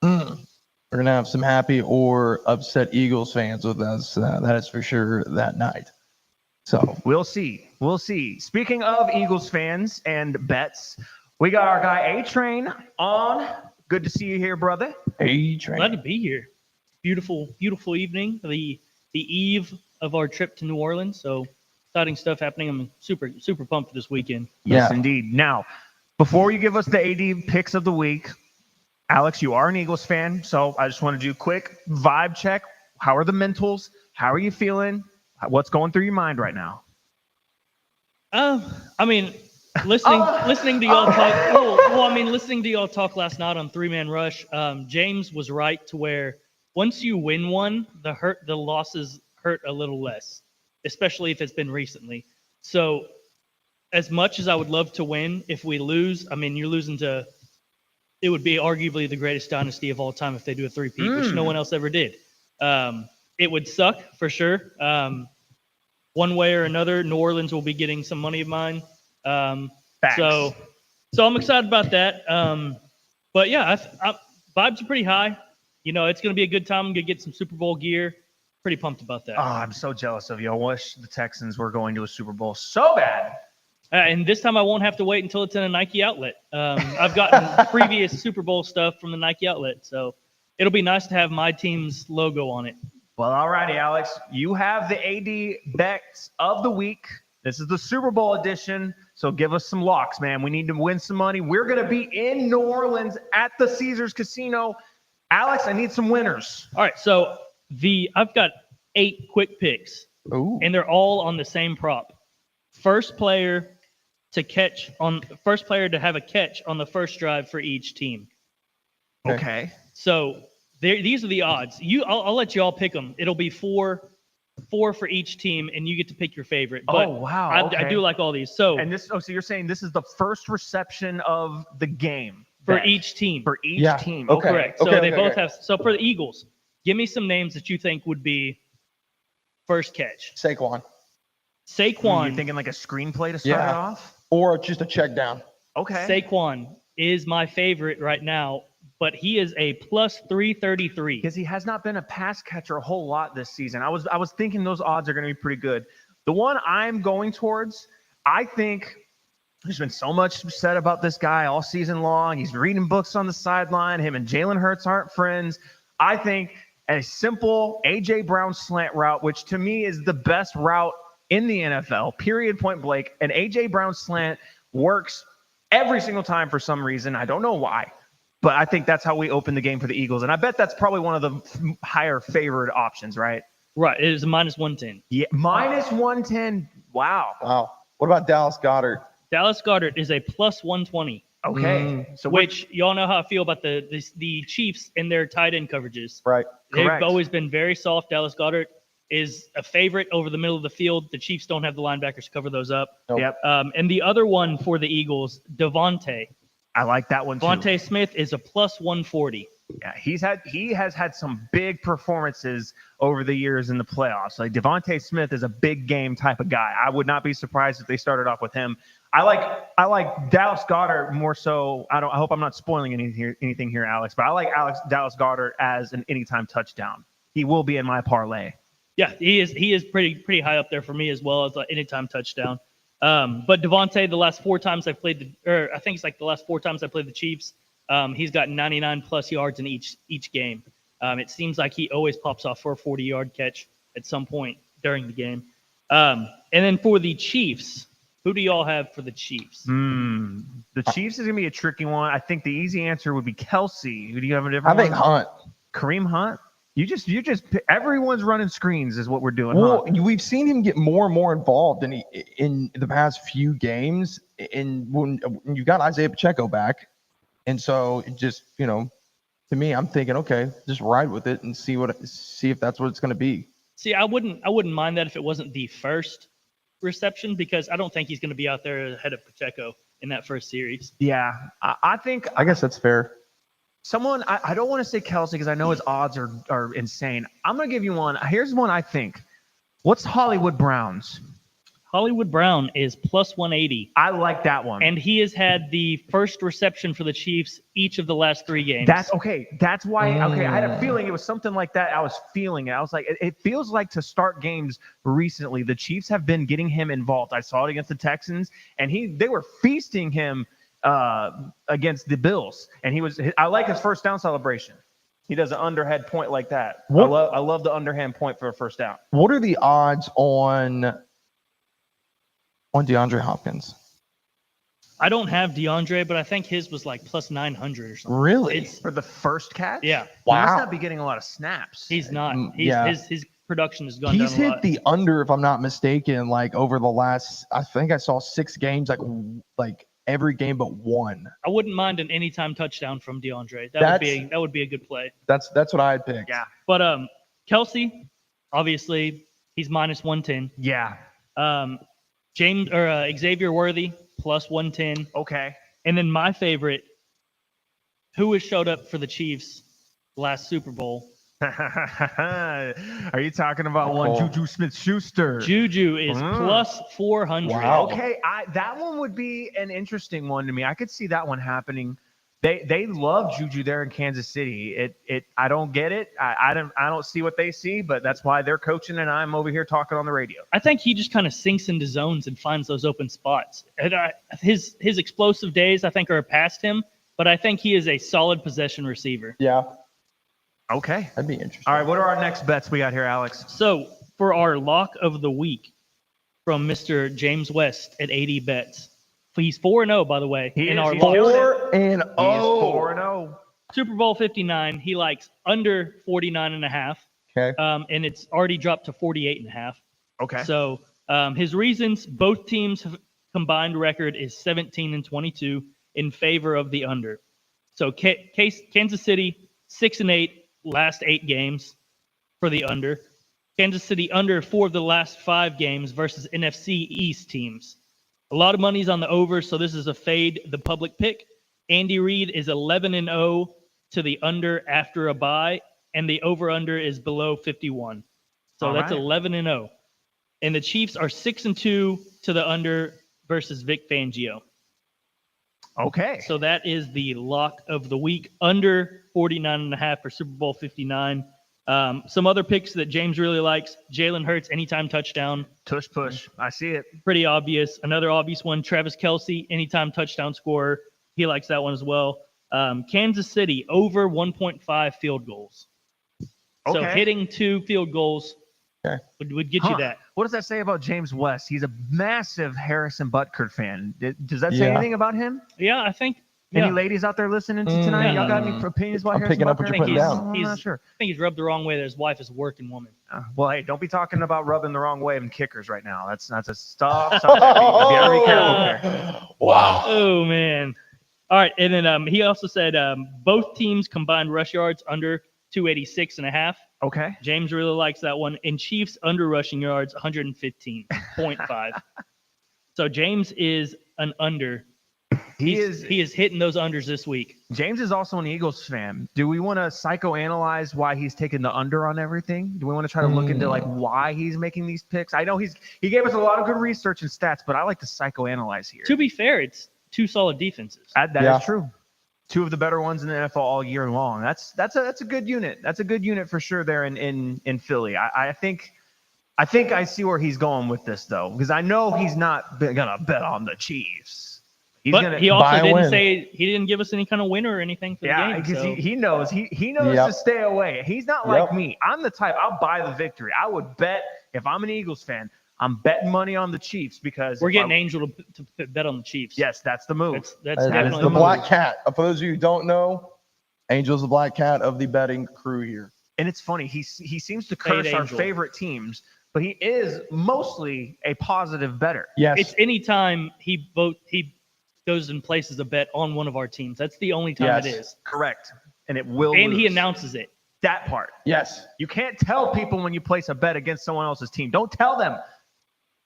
We're going to have some happy or upset Eagles fans with us. That is for sure that night. So we'll see. Speaking of Eagles fans and bets, we got our guy A-Train on. Good to see you here, brother. A-Train. Glad to be here. Beautiful evening. The eve of our trip to New Orleans. So exciting stuff happening. I'm super pumped for this weekend. Yes, Yeah. indeed. Now, before you give us the AD picks of the week, Alex, you are an Eagles fan, so I just want to do a quick vibe check. How are the mentals? How are you feeling? What's going through your mind right now? I mean, listening to y'all talk. Listening to y'all talk last night on 3-Man Rush. James was right to where once you win one, the losses hurt a little less, especially if it's been recently. So, as much as I would love to win, if we lose, I mean, you're losing to. It would be arguably the greatest dynasty of all time if they do a three-peat, which no one else ever did. It would suck for sure. One way or another, New Orleans will be getting some money of mine. Facts. So I'm excited about that. But yeah, vibes are pretty high. You know, it's going to be a good time. I'm going to get some Super Bowl gear. Pretty pumped about that. Oh, I'm so jealous of you. I wish the Texans were going to a Super Bowl so bad. And this time I won't have to wait until it's in a Nike outlet. I've gotten previous Super Bowl stuff from the Nike outlet. So it'll be nice to have my team's logo on it. Well, all righty, Alex. You have the AD bets of the week. This is the Super Bowl edition, so give us some locks, man. We need to win some money. We're going to be in New Orleans at the Caesars Casino. Alex, I need some winners. All right, so I've got 8 quick picks, and they're all on the same prop. First player to have a catch on the first drive for each team. Okay. So these are the odds. I'll let you all pick them. It'll be four for each team, and you get to pick your favorite. But wow. I do like all these. So so you're saying this is the first reception of the game for each team. For each team. Okay. Correct. So they both have. So for the Eagles, give me some names that you think would be first catch. Saquon. Saquon. You thinking like a screenplay to start it Yeah. off? Or just a check down. Okay. Saquon is my favorite right now, but he is a plus 333. Because he has not been a pass catcher a whole lot this season. I was thinking those odds are going to be pretty good. The one I'm going towards, I think there's been so much said about this guy all season long. He's reading books on the sideline. Him and Jalen Hurts aren't friends. I think a simple A.J. Brown slant route, which to me is the best route in the NFL, period, point blank. An A.J. Brown slant works every single time for some reason. I don't know why. But I think that's how we open the game for the Eagles. And I bet that's probably one of the higher favored options, right? Right. It is a minus 110. Yeah, minus 110. Wow. Wow. What about Dallas Goedert? Dallas Goedert is a plus 120. Okay. So Which y'all know how I feel about the Chiefs and their tight end coverages. Right. They've Correct. always been very soft. Dallas Goedert is a favorite over the middle of the field. The Chiefs don't have the linebackers to cover those up. Nope. Yep. And the other one for the Eagles, Devontae. I like that one too. Devontae Smith is a plus 140. Yeah, he has had some big performances over the years in the playoffs. Like Devontae Smith is a big game type of guy. I would not be surprised if they started off with him. I like Dallas Goedert more so. I hope I'm not spoiling anything here, Alex. But I like Dallas Goedert as an anytime touchdown. He will be in my parlay. Yeah, he is pretty high up there for me as well as an anytime touchdown. But Devontae, the last 4 times I've played I think it's like the last 4 times I played the Chiefs, he's got 99 plus yards in each game. It seems like he always pops off for a 40-yard catch at some point during the game. And then for the Chiefs, who do y'all have for the Chiefs? The Chiefs is gonna be a tricky one. I think the easy answer would be Kelsey. Who do you have a different? I think Hunt. Kareem Hunt. You just everyone's running screens is what we're doing. Well, huh? we've seen him get more and more involved in the past few games. And when you got Isaiah Pacheco back, and so it just to me, I'm thinking, okay, just ride with it and see if that's what it's going to be. See, I wouldn't mind that if it wasn't the first reception, because I don't think he's going to be out there ahead of Pacheco in that first series. Yeah, I think I guess that's fair. someone. I don't want to say Kelsey because I know his odds are insane. I'm gonna give you one. Here's one I think. What's Hollywood Brown's? Hollywood Brown is plus 180. I like that one. And he has had the first reception for the Chiefs each of the last 3 games. That's okay. That's why. Okay, I had a feeling it was something like that. I was feeling it. I was like, it feels like to start games recently, the Chiefs have been getting him involved. I saw it against the Texans, and they were feasting him against the Bills. And I like his first down celebration. He does an underhand point like that. I love the underhand point for a first down. What are the odds on DeAndre Hopkins? I don't have DeAndre, but I think his was like plus 900 or something. Really? For the first catch? Yeah. He must Wow. not be getting a lot of snaps. He's not. Yeah. His production has gone He's down a hit lot. the under, if I'm not mistaken, like over the last, I think I saw 6 games, like every game but one. I wouldn't mind an anytime touchdown from DeAndre. That would be a good play. That's what I had picked. Yeah. But Kelsey, obviously, he's minus 110. Yeah. Xavier Worthy plus 110. Okay. And then my favorite, who has showed up for the Chiefs last Super Bowl? Are you talking about one Juju Smith-Schuster? Juju is plus 400. Wow. Okay, that one would be an interesting one to me. I could see that one happening. They love Juju there in Kansas City. I don't get it. I don't see what they see, but that's why they're coaching and I'm over here talking on the radio. I think he just kind of sinks into zones and finds those open spots. And his explosive days, I think, are past him, but I think he is a solid possession receiver. Yeah. Okay. That'd be interesting. All right, what are our next bets we got here, Alex? So for our lock of the week from Mr. James West at 80 bets. He's 4-0, by the way. He is. Our He's lock. killing it. 4-0. He is 4-0. Super Bowl 59, he likes under 49.5. Okay. And it's already dropped to 48.5. Okay. So his reasons, both teams' combined record is 17-22 in favor of the under. So Kansas City 6-8 last 8 games for the under. Kansas City under 4 of the last 5 games versus NFC East teams. A lot of money's on the over, so this is a fade the public pick. Andy Reid is 11-0 to the under after a bye, and the over-under is below 51. So All that's right. 11-0. And the Chiefs are 6-2 to the under versus Vic Fangio. Okay. So that is the lock of the week, under 49.5 for Super Bowl 59. Some other picks that James really likes: Jalen Hurts anytime touchdown, Tush push. I see it. pretty obvious. Another obvious one: Travis Kelce anytime touchdown scorer. He likes that one as well. Kansas City over 1.5 field goals. So Okay. hitting 2 field goals Okay. would get you that. What does that say about James West? He's a massive Harrison Butker fan. Does that say Yeah. anything about him? Yeah, I think. Any Yeah. ladies out there listening to tonight? Y'all got any opinions about I'm Harrison picking up what Butker? you're I think putting he's, down. I'm he's, not sure. I think he's rubbed the wrong way that his wife is a working woman. Well, hey, don't be talking about rubbing the wrong way and kickers right now. That's a stop. Be very careful there. Wow. Oh man. All right, and then he also said both teams combined rush yards under 286.5. Okay. James really likes that one. And Chiefs under rushing yards 115.5. So James is an under. He He's hitting those unders this week. James is also an Eagles fan. Do we want to psychoanalyze why he's taking the under on everything? Do we want to try to look into like why he's making these picks? I know he gave us a lot of good research and stats, but I like to psychoanalyze here. To be fair, it's 2 solid defenses. That is true. 2 of the better ones in the NFL all year long. That's a good unit. That's a good unit for sure there in Philly. I think I see where he's going with this though, because I know he's not gonna bet on the Chiefs. But he also buy a didn't win. say, he didn't give us any kind of winner or anything for the game. because So. he knows he knows Yep. to stay away. He's not like me. I'm the type, I'll buy the victory. I would bet, if I'm an Eagles fan, I'm betting money on the Chiefs because We're getting Angel to bet on the Chiefs. Yes, that's the move. That's That is definitely the move. black cat. For those of you who don't know, Angel's the black cat of the betting crew here. And it's funny, he seems to curse Fade our Angel. favorite teams, but he is mostly a positive bettor. Yes. It's anytime he goes and places a bet on one of our teams. That's the only time it is. Correct. And it will And he lose. announces it. That part. Yes. You can't tell people when you place a bet against someone else's team. Don't tell them.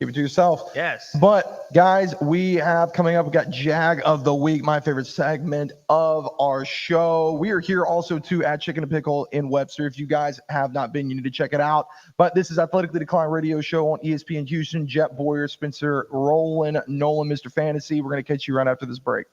Keep it to yourself. Yes. But guys, we have coming up, we got Jag of the Week, my favorite segment of our show. We are here also too at Chicken and Pickle in Webster. If you guys have not been, you need to check it out. But this is Athletically Declined Radio Show on ESPN Houston. Jet Boyer, Spencer, Roland, Nolan, Mr. Fantasy. We're going to catch you right after this break.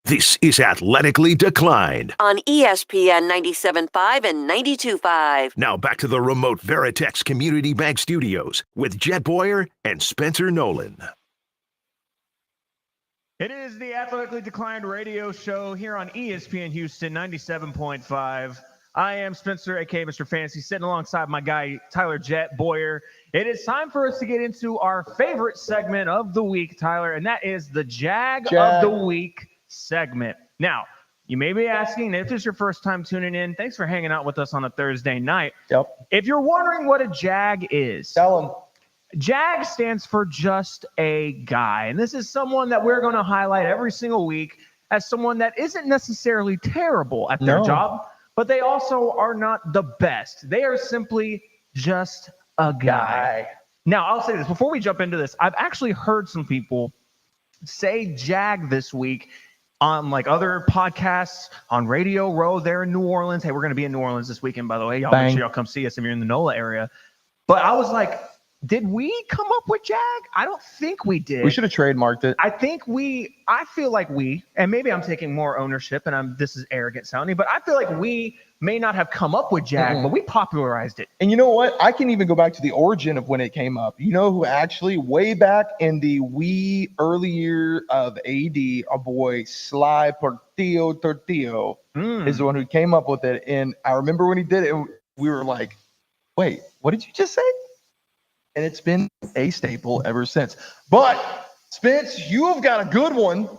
This is Athletically Declined. on ESPN 97.5 and 92.5. Now back to the remote Veritex Community Bank Studios with Jet Boyer and Spencer Nolan. It is the Athletically Declined radio show here on ESPN Houston 97.5. I am Spencer, aka Mr. Fantasy, sitting alongside my guy Tyler Jet Boyer. It is time for us to get into our favorite segment of the week, Tyler, and that is the Jag of the Week segment. Now, you may be asking, if this is your first time tuning in, thanks for hanging out with us on a Thursday night. Yep. If you're wondering what a Jag is, Tell them. JAG stands for just a guy. And this is someone that we're going to highlight every single week as someone that isn't necessarily terrible at their job, but they also are not the best. They are simply just a guy. Now, I'll say this before we jump into this. I've actually heard some people say JAG this week on like other podcasts on Radio Row there in New Orleans. Hey, we're going to be in New Orleans this weekend, by the way. Y'all make sure y'all come see us if you're in the NOLA area. But I was like, did we come up with JAG? I don't think we did. We should have trademarked it. I feel like and maybe I'm taking more ownership and this is arrogant sounding, but I feel like we may not have come up with JAG, but we popularized it. And you know what? I can even go back to the origin of when it came up. You know who actually, way back in the early year of AD, our boy Sly Tortillo is the one who came up with it. And I remember when he did it, we were like, wait, what did you just say? And it's been a staple ever since. But, Spence, you have got a good one.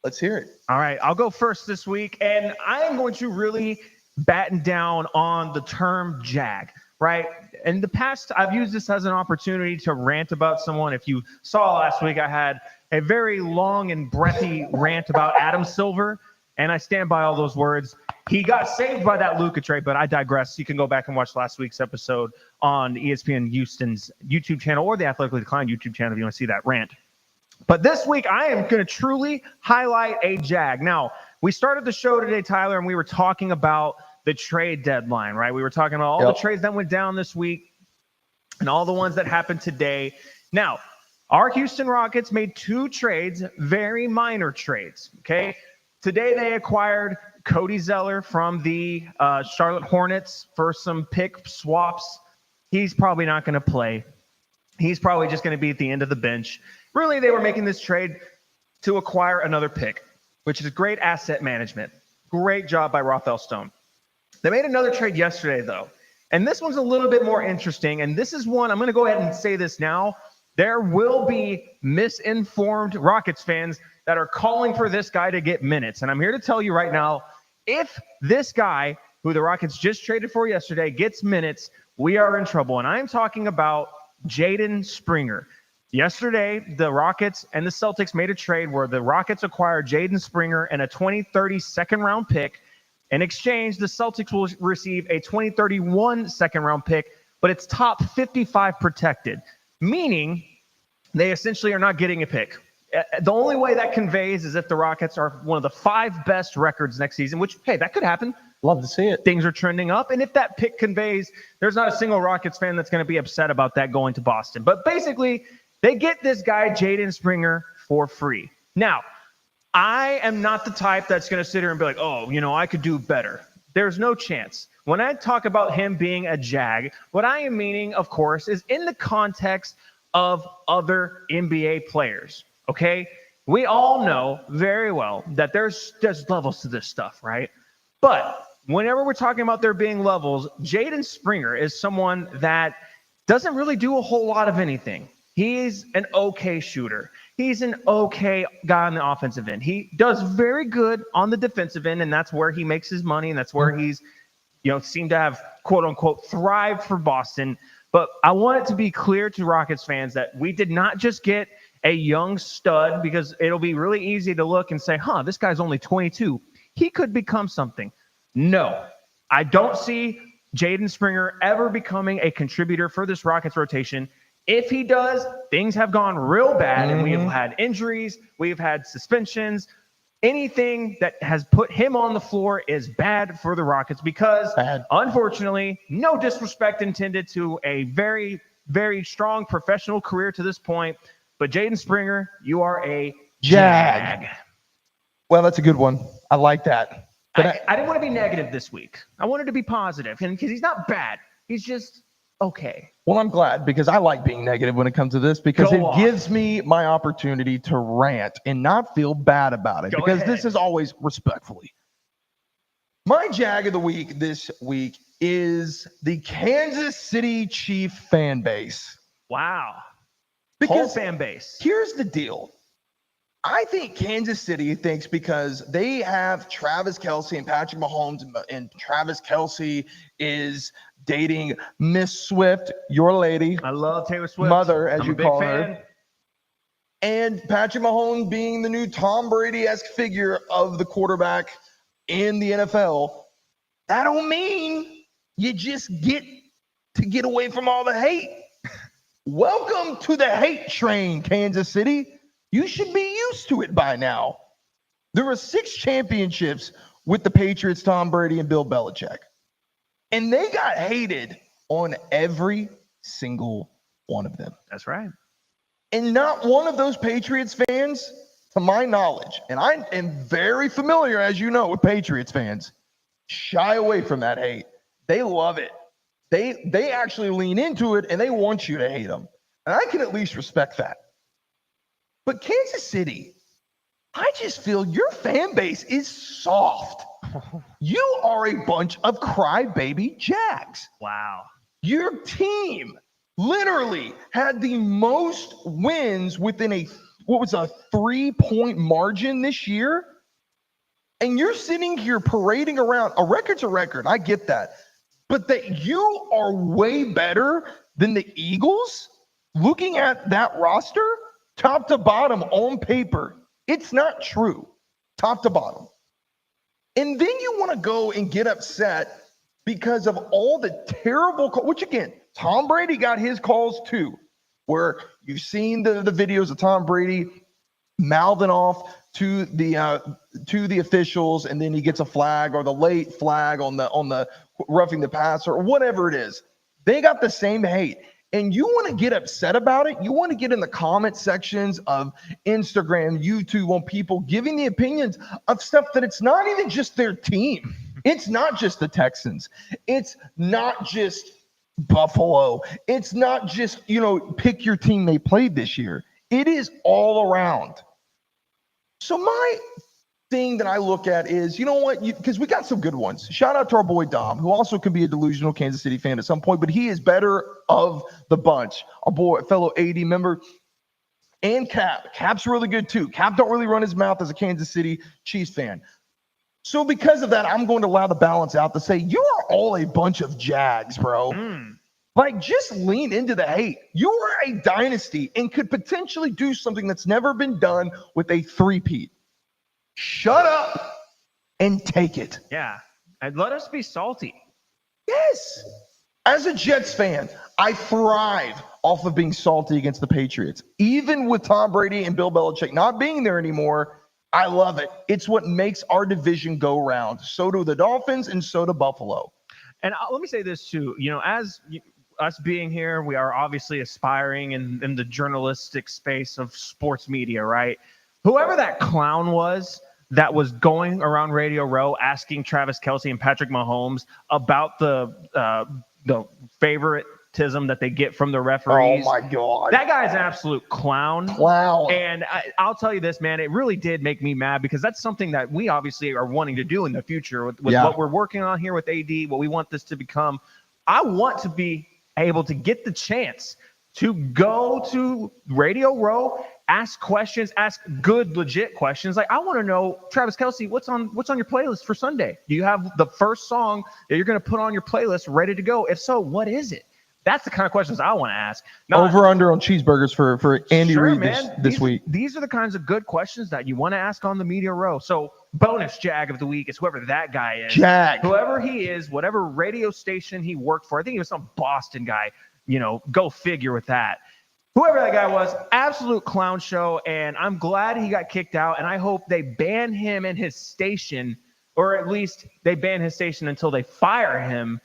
Let's hear it. All right, I'll go first this week, and I am going to really batten down on the term JAG, right? In the past, I've used this as an opportunity to rant about someone. If you saw last week, I had a very long and breathy rant about Adam Silver, and I stand by all those words. He got saved by that Luka trade, but I digress. You can go back and watch last week's episode on ESPN Houston's YouTube channel or the Athletically Declined YouTube channel if you want to see that rant. But this week, I am going to truly highlight a JAG. Now, we started the show today, Tyler, and we were talking about the trade deadline, right? We were talking about all the trades that went down this week and all the ones that happened today. Now, our Houston Rockets made 2 trades, very minor trades, okay? Today, they acquired Cody Zeller from the Charlotte Hornets for some pick swaps. He's probably not going to play. He's probably just going to be at the end of the bench. Really, they were making this trade to acquire another pick, which is great asset management. Great job by Rafael Stone. They made another trade yesterday, though. And this one's a little bit more interesting. And this is one, I'm going to go ahead and say this now. There will be misinformed Rockets fans that are calling for this guy to get minutes. And I'm here to tell you right now, if this guy, who the Rockets just traded for yesterday, gets minutes, we are in trouble. And I'm talking about Jaden Springer. Yesterday, the Rockets and the Celtics made a trade where the Rockets acquired Jaden Springer and a 2030 second-round pick. In exchange, the Celtics will receive a 2031 second-round pick, but it's top 55 protected, meaning they essentially are not getting a pick. The only way that conveys is if the Rockets are one of the 5 best records next season, which, hey, that could happen. Love to see it. Things are trending up. And if that pick conveys, there's not a single Rockets fan that's going to be upset about that going to Boston. But basically, they get this guy, Jaden Springer, for free. Now, I am not the type that's going to sit here and be like, oh, I could do better. There's no chance. When I talk about him being a JAG, what I am meaning, of course, is in the context of other NBA players. Okay, we all know very well that there's levels to this stuff, right? But whenever we're talking about there being levels, Jaden Springer is someone that doesn't really do a whole lot of anything. He's an okay shooter. He's an okay guy on the offensive end. He does very good on the defensive end, and that's where he makes his money, and that's where he's, seemed to have, quote unquote, thrived for Boston. But I want it to be clear to Rockets fans that we did not just get a young stud, because it'll be really easy to look and say, this guy's only 22. He could become something. No, I don't see Jaden Springer ever becoming a contributor for this Rockets rotation. If he does, things have gone real bad, and we have had injuries, we've had suspensions. Anything that has put him on the floor is bad for the Rockets because, unfortunately, no disrespect intended to a very, very strong professional career to this point, but Jaden Springer, you are a JAG. Well, that's a good one. I like that. But I didn't want to be negative this week. I wanted to be positive, and because he's not bad, he's just okay. well, I'm glad because I like being negative when it comes to this because Go it off. gives me my opportunity to rant and not feel bad about it Go because ahead. this is always respectfully. My Jag of the week this week is the Kansas City Chief fan base. Wow. Whole Because fan base. here's the deal. I think Kansas City thinks because they have Travis Kelce and Patrick Mahomes, and Travis Kelce is dating Miss Swift, your lady, I love Taylor Swift. mother, as I'm you a big call fan. her, and Patrick Mahomes being the new Tom Brady-esque figure of the quarterback in the NFL. That don't mean you just get away from all the hate. Welcome to the hate train, Kansas City. You should be used to it by now. There were 6 championships with the Patriots, Tom Brady, and Bill Belichick. And they got hated on every single one of them. That's right. And not one of those Patriots fans, to my knowledge, and I am very familiar, as you know, with Patriots fans, shy away from that hate. They love it. They actually lean into it, and they want you to hate them. And I can at least respect that. But Kansas City, I just feel your fan base is soft. You are a bunch of crybaby Jags. Wow. Your team literally had the most wins within a 3-point margin this year. And you're sitting here parading around. A record's a record. I get that. But that you are way better than the Eagles, looking at that roster, top to bottom on paper, it's not true. Top to bottom. And then you want to go and get upset because of all the terrible calls, which again, Tom Brady got his calls too, where you've seen the videos of Tom Brady mouthing off to the officials, and then he gets a flag or the late flag on the roughing the passer or whatever it is. They got the same hate. And you want to get upset about it. You want to get in the comment sections of Instagram, YouTube, on people giving the opinions of stuff that it's not even just their team. It's not just the Texans. It's not just Buffalo. It's not just, pick your team they played this year. It is all around. So my thing that I look at is, because we got some good ones. Shout out to our boy Dom, who also can be a delusional Kansas City fan at some point, but he is better of the bunch. Our boy, fellow AD member, and Cap. Cap's really good too. Cap don't really run his mouth as a Kansas City Chiefs fan. So because of that, I'm going to allow the balance out to say, you are all a bunch of Jags, bro. Like, just lean into the hate. You are a dynasty and could potentially do something that's never been done with a three-peat. Shut up and take it. Yeah. And let us be salty. Yes. As a Jets fan, I thrive off of being salty against the Patriots. Even with Tom Brady and Bill Belichick not being there anymore, I love it. It's what makes our division go round. So do the Dolphins and so do Buffalo. And let me say this too. As us being here, we are obviously aspiring in the journalistic space of sports media, right? Whoever that clown was that was going around Radio Row asking Travis Kelce and Patrick Mahomes about the favoritism that they get from the referees. Oh, my God. That guy's an absolute clown. Clown. And I'll tell you this, man, it really did make me mad because that's something that we obviously are wanting to do in the future with what we're working on here with AD, what we want this to become. I want to be able to get the chance to go to Radio Row, ask questions, ask good, legit questions. Like, I want to know, Travis Kelce, what's on your playlist for Sunday? Do you have the first song that you're going to put on your playlist ready to go? If so, what is it? That's the kind of questions I want to ask. Over under on cheeseburgers for Andy Reid this week. These are the kinds of good questions that you want to ask on the Media Row. So bonus Jag of the week is whoever that guy is. Jag. Whoever he is, whatever radio station he worked for. I think he was some Boston guy. Go figure with that. Whoever that guy was, absolute clown show, and I'm glad he got kicked out, and I hope they ban him and his station, or at least they ban his station until they fire him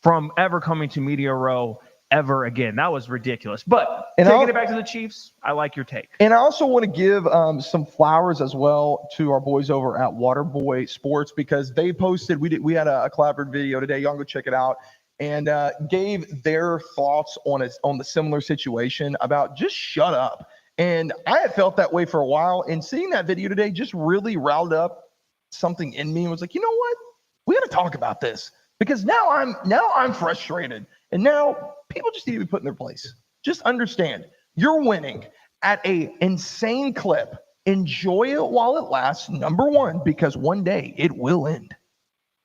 from ever coming to Media Row ever again. That was ridiculous. But Taking it back to the Chiefs, I like your take. And I also want to give some flowers as well to our boys over at Waterboy Sports, because they posted, we had a collaborative video today. Y'all go check it out, and gave their thoughts on the similar situation about just shut up. And I had felt that way for a while, and seeing that video today just really riled up something in me and was like, you know what? We got to talk about this, because now I'm frustrated, and now people just need to be put in their place. Just understand, you're winning at a insane clip. Enjoy it while it lasts, number one, because one day it will end.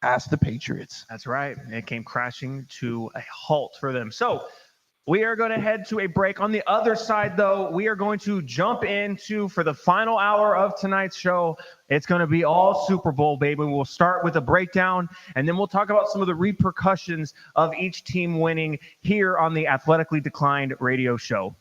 Ask the Patriots. That's right. It came crashing to a halt for them. So we are going to head to a break. On the other side, though, we are going to jump into, for the final hour of tonight's show, it's going to be all Super Bowl, baby. We'll start with a breakdown, and then we'll talk about some of the repercussions of each team winning here on the Athletically Declined radio show.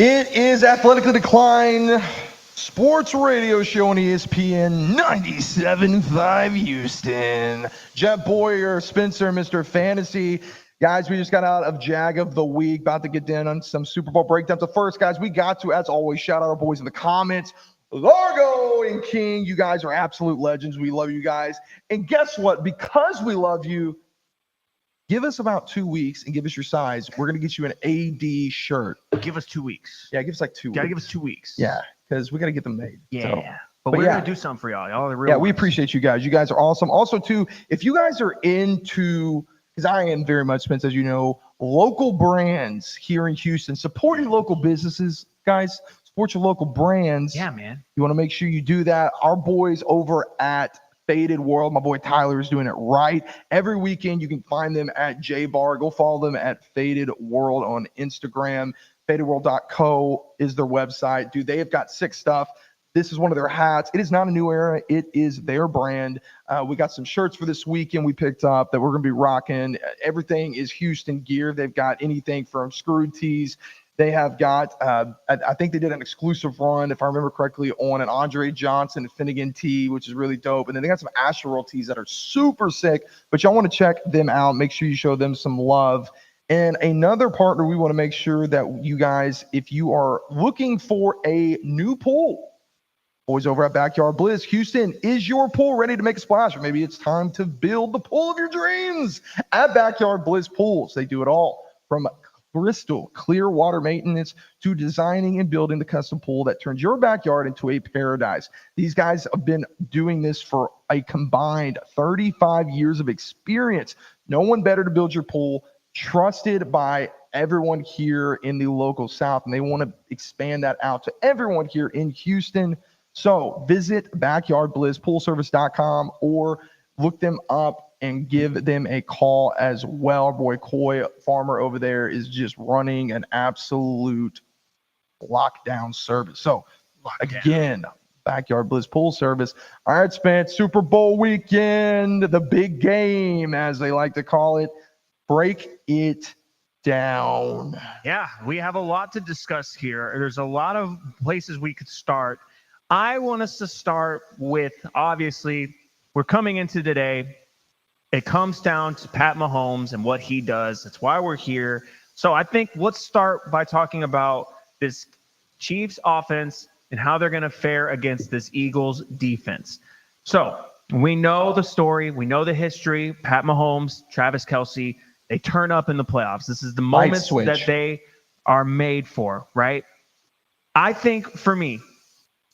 It is Athletically Declined Sports Radio Show on ESPN 97.5 Houston. Jet Boyer, Spencer, Mr. Fantasy. Guys, we just got out of Jag of the Week, about to get down on some Super Bowl breakdowns. So first, guys, we got to, as always, shout out our boys in the comments. Largo and King, you guys are absolute legends. We love you guys. And guess what? Because we love you, give us about 2 weeks and give us your size. We're going to get you an AD shirt. Give us 2 weeks. Yeah, give us like 2 weeks. Gotta give us 2 weeks. Yeah, because we got to get them made. Yeah. So, but we're going to do something for y'all. Y'all are the real we ones. appreciate you guys. You guys are awesome. Also, too, if you guys are into, because I am very much, Spence, as you know, local brands here in Houston, support your local businesses, guys. Support your local brands. Yeah, man. You want to make sure you do that. Our boys over at Faded World. My boy Tyler is doing it right. Every weekend, you can find them at J-Bar. Go follow them at Faded World on Instagram. FadedWorld.co is their website. Dude, they have got sick stuff. This is one of their hats. It is not a new era. It is their brand. We got some shirts for this weekend we picked up that we're going to be rocking. Everything is Houston gear. They've got anything from screwed tees. They have got, I think they did an exclusive run, if I remember correctly, on an Andre Johnson and Finnegan tee, which is really dope. And then they got some Astroworld tees that are super sick. But y'all want to check them out. Make sure you show them some love. And another partner we want to make sure that you guys, if you are looking for a new pool, boys over at Backyard Bliss, Houston, is your pool ready to make a splash? Or maybe it's time to build the pool of your dreams at Backyard Bliss Pools. They do it all from crystal clear water maintenance to designing and building the custom pool that turns your backyard into a paradise. These guys have been doing this for a combined 35 years of experience. No one better to build your pool, trusted by everyone here in the local South, and they want to expand that out to everyone here in Houston. So visit backyardblisspoolservice.com or look them up and give them a call as well. Our boy Coy Farmer over there is just running an absolute lockdown service. So again, Backyard Bliss Pool Service. All right, Spence, Super Bowl weekend, the big game, as they like to call it. Break it down. Yeah, we have a lot to discuss here. There's a lot of places we could start. I want us to start with, obviously, we're coming into today. It comes down to Pat Mahomes and what he does. That's why we're here. So I think let's start by talking about this Chiefs offense and how they're going to fare against this Eagles defense. So we know the story. We know the history. Pat Mahomes, Travis Kelce, they turn up in the playoffs. This is the moment that they are made for, right? I think for me,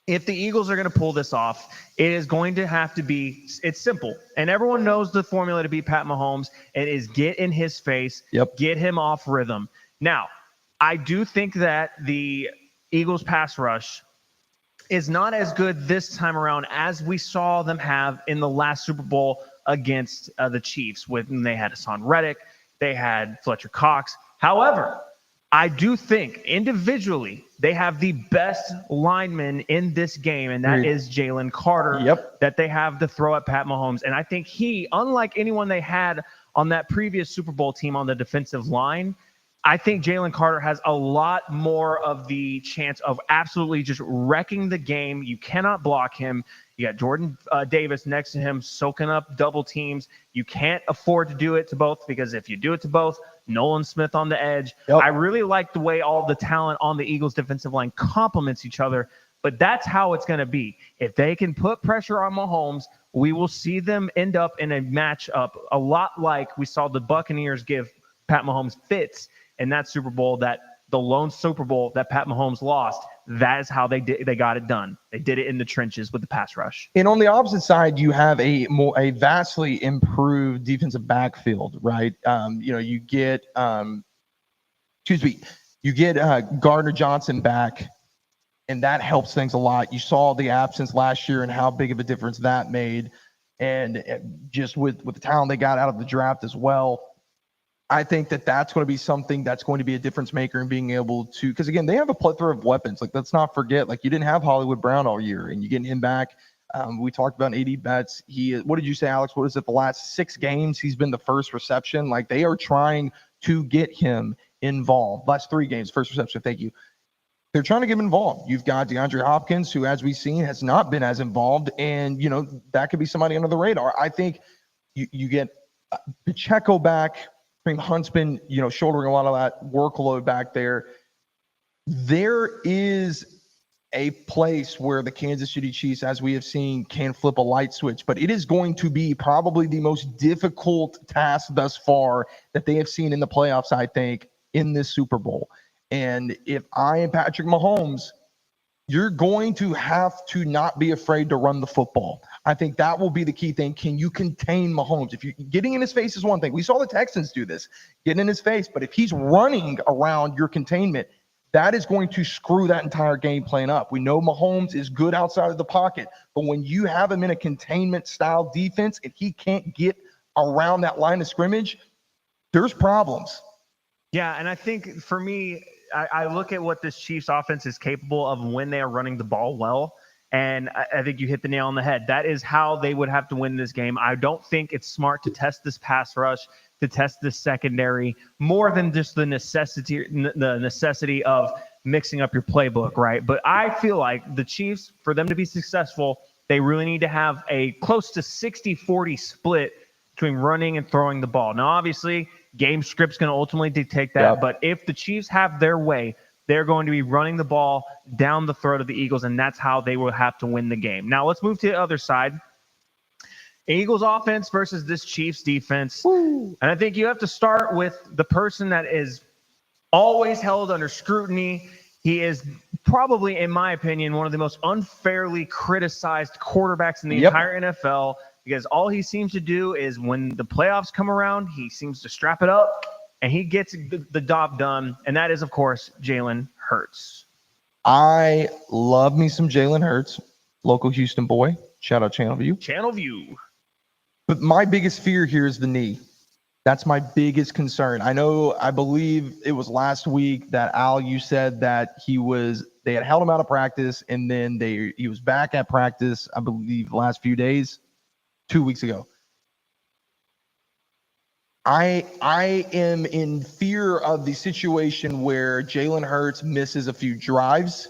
if the Eagles are going to pull this off, it is going to have to be, it's simple. And everyone knows the formula to beat Pat Mahomes. It is get in his face, get him off rhythm. Now, I do think that the Eagles pass rush is not as good this time around as we saw them have in the last Super Bowl against the Chiefs when they had Hassan Reddick, they had Fletcher Cox. However, I do think individually they have the best lineman in this game, and that is Jalen Carter that they have to throw at Pat Mahomes. And I think he, unlike anyone they had on that previous Super Bowl team on the defensive line, I think Jalen Carter has a lot more of the chance of absolutely just wrecking the game. You cannot block him. You got Jordan Davis next to him soaking up double teams. You can't afford to do it to both, because if you do it to both, Nolan Smith on the edge. I really like the way all the talent on the Eagles defensive line complements each other, but that's how it's going to be. If they can put pressure on Mahomes, we will see them end up in a matchup a lot like we saw the Buccaneers give Pat Mahomes fits in that Super Bowl, that the lone Super Bowl that Pat Mahomes lost. That is how they got it done. They did it in the trenches with the pass rush. And on the opposite side, you have a vastly improved defensive backfield, right? You get Gardner Johnson back, and that helps things a lot. You saw the absence last year and how big of a difference that made, and just with the talent they got out of the draft as well. I think that that's going to be something that's going to be a difference maker in being able to, because again, they have a plethora of weapons. Like, let's not forget, like, you didn't have Hollywood Brown all year, and you get him back. We talked about AD Betts. What did you say, Alex? What is it? The last 6 games, he's been the first reception. Like, they are trying to get him involved. Last 3 games, first reception. Thank you. They're trying to get him involved. You've got DeAndre Hopkins, who, as we've seen, has not been as involved, and that could be somebody under the radar. I think you get Pacheco back. Hunt's been, shouldering a lot of that workload back there. There is a place where the Kansas City Chiefs, as we have seen, can flip a light switch, but it is going to be probably the most difficult task thus far that they have seen in the playoffs, I think, in this Super Bowl. And if I am Patrick Mahomes, you're going to have to not be afraid to run the football. I think that will be the key thing. Can you contain Mahomes? If you're getting in his face is one thing. We saw the Texans do this, getting in his face. But if he's running around your containment, that is going to screw that entire game plan up. We know Mahomes is good outside of the pocket, but when you have him in a containment style defense and he can't get around that line of scrimmage, there's problems. Yeah, and I think for me, I look at what this Chiefs offense is capable of when they are running the ball well, and I think you hit the nail on the head. That is how they would have to win this game. I don't think it's smart to test this pass rush, to test this secondary, more than just the necessity of mixing up your playbook, right? But I feel like the Chiefs, for them to be successful, they really need to have a close to 60-40 split between running and throwing the ball. Now, obviously, game script's going to ultimately dictate that, but if the Chiefs have their way, they're going to be running the ball down the throat of the Eagles, and that's how they will have to win the game. Now, let's move to the other side. Eagles offense versus this Chiefs defense. Woo. And I think you have to start with the person that is always held under scrutiny. He is probably, in my opinion, one of the most unfairly criticized quarterbacks in the entire NFL, because all he seems to do is when the playoffs come around, he seems to strap it up and he gets the job done. And that is, of course, Jalen Hurts. I love me some Jalen Hurts, local Houston boy. Shout out Channel View. Channel View. But my biggest fear here is the knee. That's my biggest concern. I believe it was last week that Al, you said that they had held him out of practice, and then he was back at practice, I believe, the last few days, 2 weeks ago. I am in fear of the situation where Jalen Hurts misses a few drives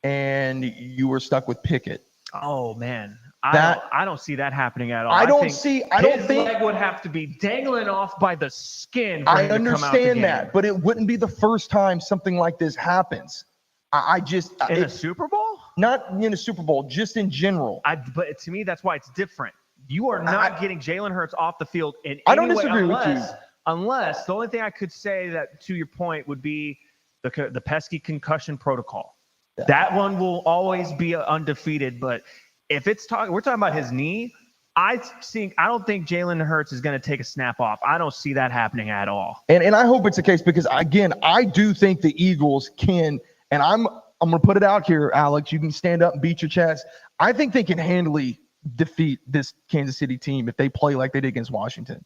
and you were stuck with Pickett. Oh, man. I don't see that happening at all. I don't his think leg would have to be dangling off by the skin. I understand that, but it wouldn't be the first time something like this happens. In a Super Bowl? Not in a Super Bowl, just in general. But to me, that's why it's different. You are not getting Jalen Hurts off the field in any I don't way disagree with you. Unless the only thing I could say that, to your point, would be the pesky concussion protocol. Yeah. That one will always be undefeated, but if we're talking about his knee, I don't think Jalen Hurts is going to take a snap off. I don't see that happening at all. And I hope it's the case, because again, I do think the Eagles can, and I'm going to put it out here, Alex, you can stand up and beat your chest. I think they can handily defeat this Kansas City team if they play like they did against Washington.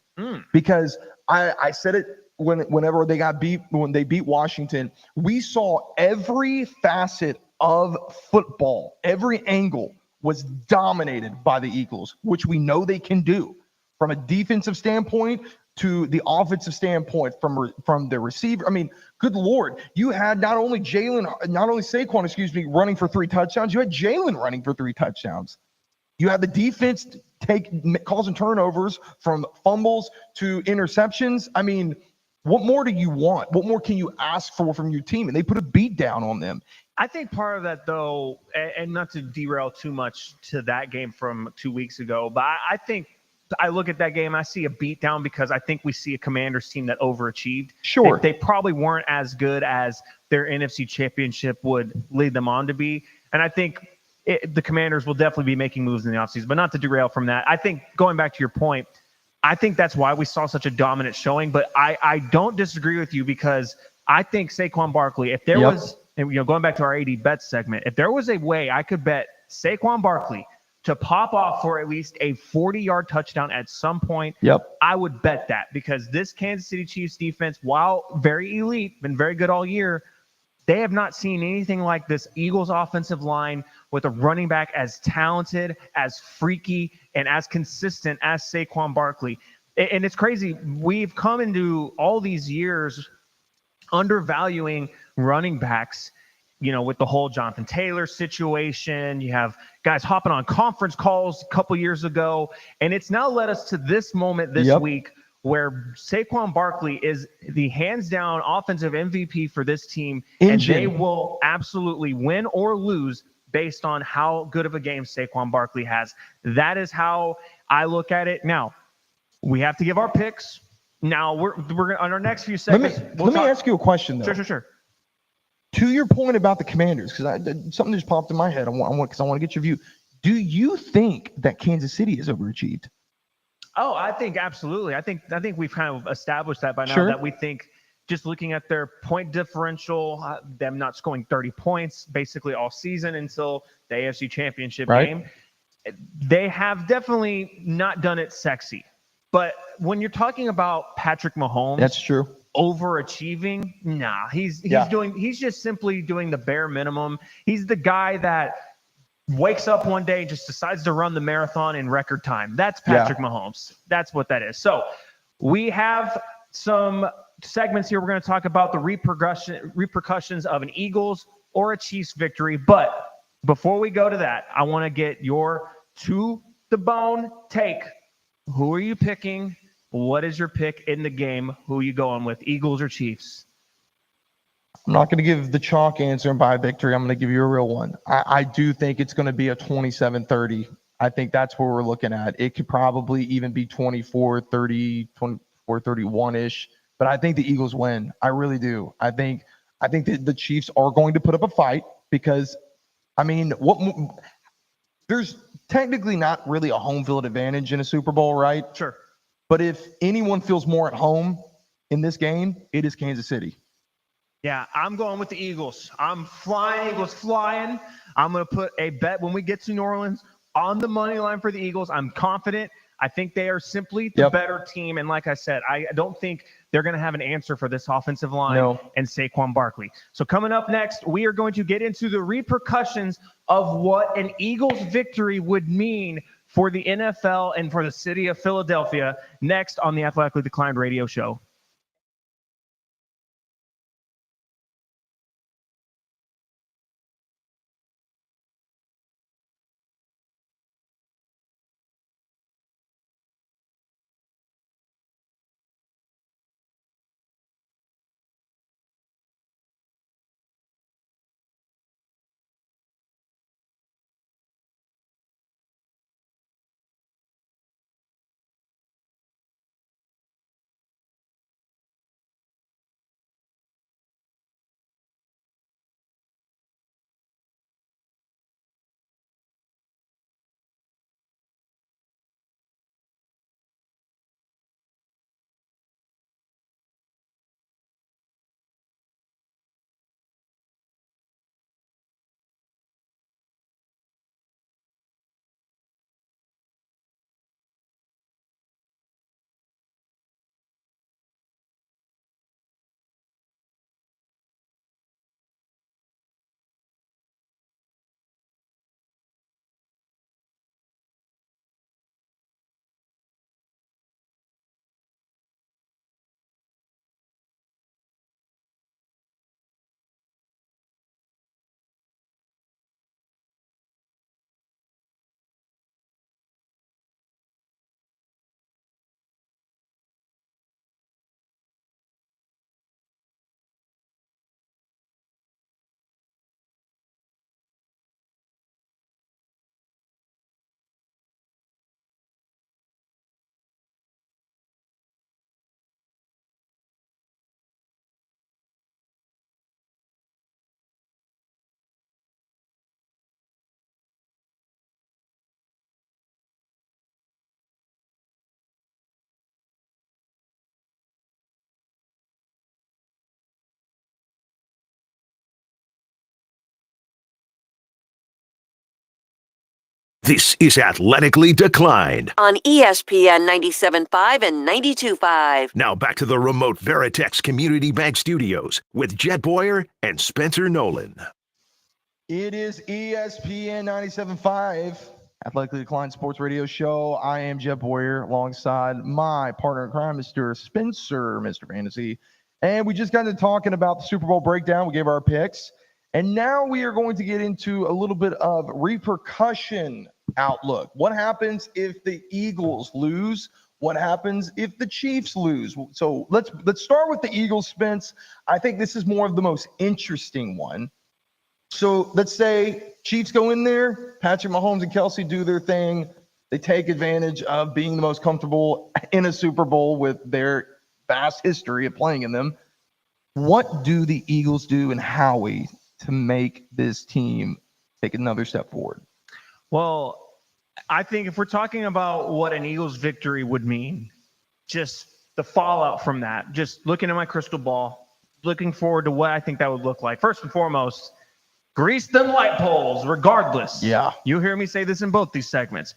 Because I said it whenever they beat Washington, we saw every facet of football, every angle was dominated by the Eagles, which we know they can do, from a defensive standpoint to the offensive standpoint, from the receiver. I mean, good Lord, you had not only Saquon, running for 3 touchdowns, you had Jalen running for 3 touchdowns. You have the defense causing turnovers, from fumbles to interceptions. I mean, what more do you want? What more can you ask for from your team? And they put a beat down on them. I think part of that, though, and not to derail too much to that game from 2 weeks ago, but I think I look at that game, I see a beatdown because I think we see a Commanders team that overachieved. Sure. They probably weren't as good as their NFC Championship would lead them on to be. And I think the Commanders will definitely be making moves in the offseason, but not to derail from that. I think, going back to your point, I think that's why we saw such a dominant showing, but I don't disagree with you, because I think Saquon Barkley, if there was, and going back to our AD bets segment, if there was a way I could bet Saquon Barkley to pop off for at least a 40-yard touchdown at some point, I would bet that, because this Kansas City Chiefs defense, while very elite, been very good all year, they have not seen anything like this Eagles offensive line with a running back as talented, as freaky, and as consistent as Saquon Barkley. And it's crazy. We've come into all these years undervaluing running backs, with the whole Jonathan Taylor situation. You have guys hopping on conference calls a couple years ago, and it's now led us to this moment this week where Saquon Barkley is the hands-down offensive MVP for this team, and they will absolutely win or lose based on how good of a game Saquon Barkley has. That is how I look at it. Now, we have to give our picks. Now, we're on our next few segments. Let me ask you a question, though. Sure. To your point about the Commanders, because something just popped in my head. I want to get your view. Do you think that Kansas City is overachieved? Oh, I think absolutely. I think we've kind of established that by now, that we think just looking at their point differential, them not scoring 30 points basically all season until the AFC Championship game, they have definitely not done it sexy. But when you're talking about Patrick Mahomes, that's true. Overachieving, nah, he's just simply doing the bare minimum. He's the guy that wakes up one day and just decides to run the marathon in record time. That's Patrick Mahomes. That's what that is. So we have some segments here. We're going to talk about the repercussions of an Eagles or a Chiefs victory. But before we go to that, I want to get your to the bone take. Who are you picking? What is your pick in the game? Who are you going with, Eagles or Chiefs? I'm not going to give the chalk answer and buy a victory. I'm going to give you a real one. I do think it's going to be a 27-30. I think that's what we're looking at. It could probably even be 24-30, 24-31-ish. But I think the Eagles win. I really do. I think that the Chiefs are going to put up a fight because, I mean, there's technically not really a home field advantage in a Super Bowl, right? Sure. But if anyone feels more at home in this game, it is Kansas City. Yeah, I'm going with the Eagles. I'm flying, Eagles flying. I'm going to put a bet when we get to New Orleans on the money line for the Eagles. I'm confident. I think they are simply the better team. And like I said, I don't think they're going to have an answer for this offensive line and Saquon Barkley. So coming up next, we are going to get into the repercussions of what an Eagles victory would mean for the NFL and for the city of Philadelphia next on the Athletically Declined radio show. This is Athletically Declined. On ESPN 97.5 and 92.5. Now back to the remote Veritex Community Bank Studios with Jet Boyer and Spencer Nolan. It is ESPN 97.5, Athletically Declined Sports Radio Show. I am Jet Boyer alongside my partner in crime, Mr. Spencer, Mr. Fantasy. And we just got into talking about the Super Bowl breakdown. We gave our picks. And now we are going to get into a little bit of repercussion outlook. What happens if the Eagles lose? What happens if the Chiefs lose? So let's start with the Eagles, Spence. I think this is more of the most interesting one. So let's say Chiefs go in there, Patrick Mahomes and Kelsey do their thing. They take advantage of being the most comfortable in a Super Bowl with their vast history of playing in them. What do the Eagles do and Howie to make this team take another step forward? Well, I think if we're talking about what an Eagles victory would mean, just the fallout from that, just looking at my crystal ball, looking forward to what I think that would look like. First and foremost, grease them light poles, regardless. Yeah. You hear me say this in both these segments.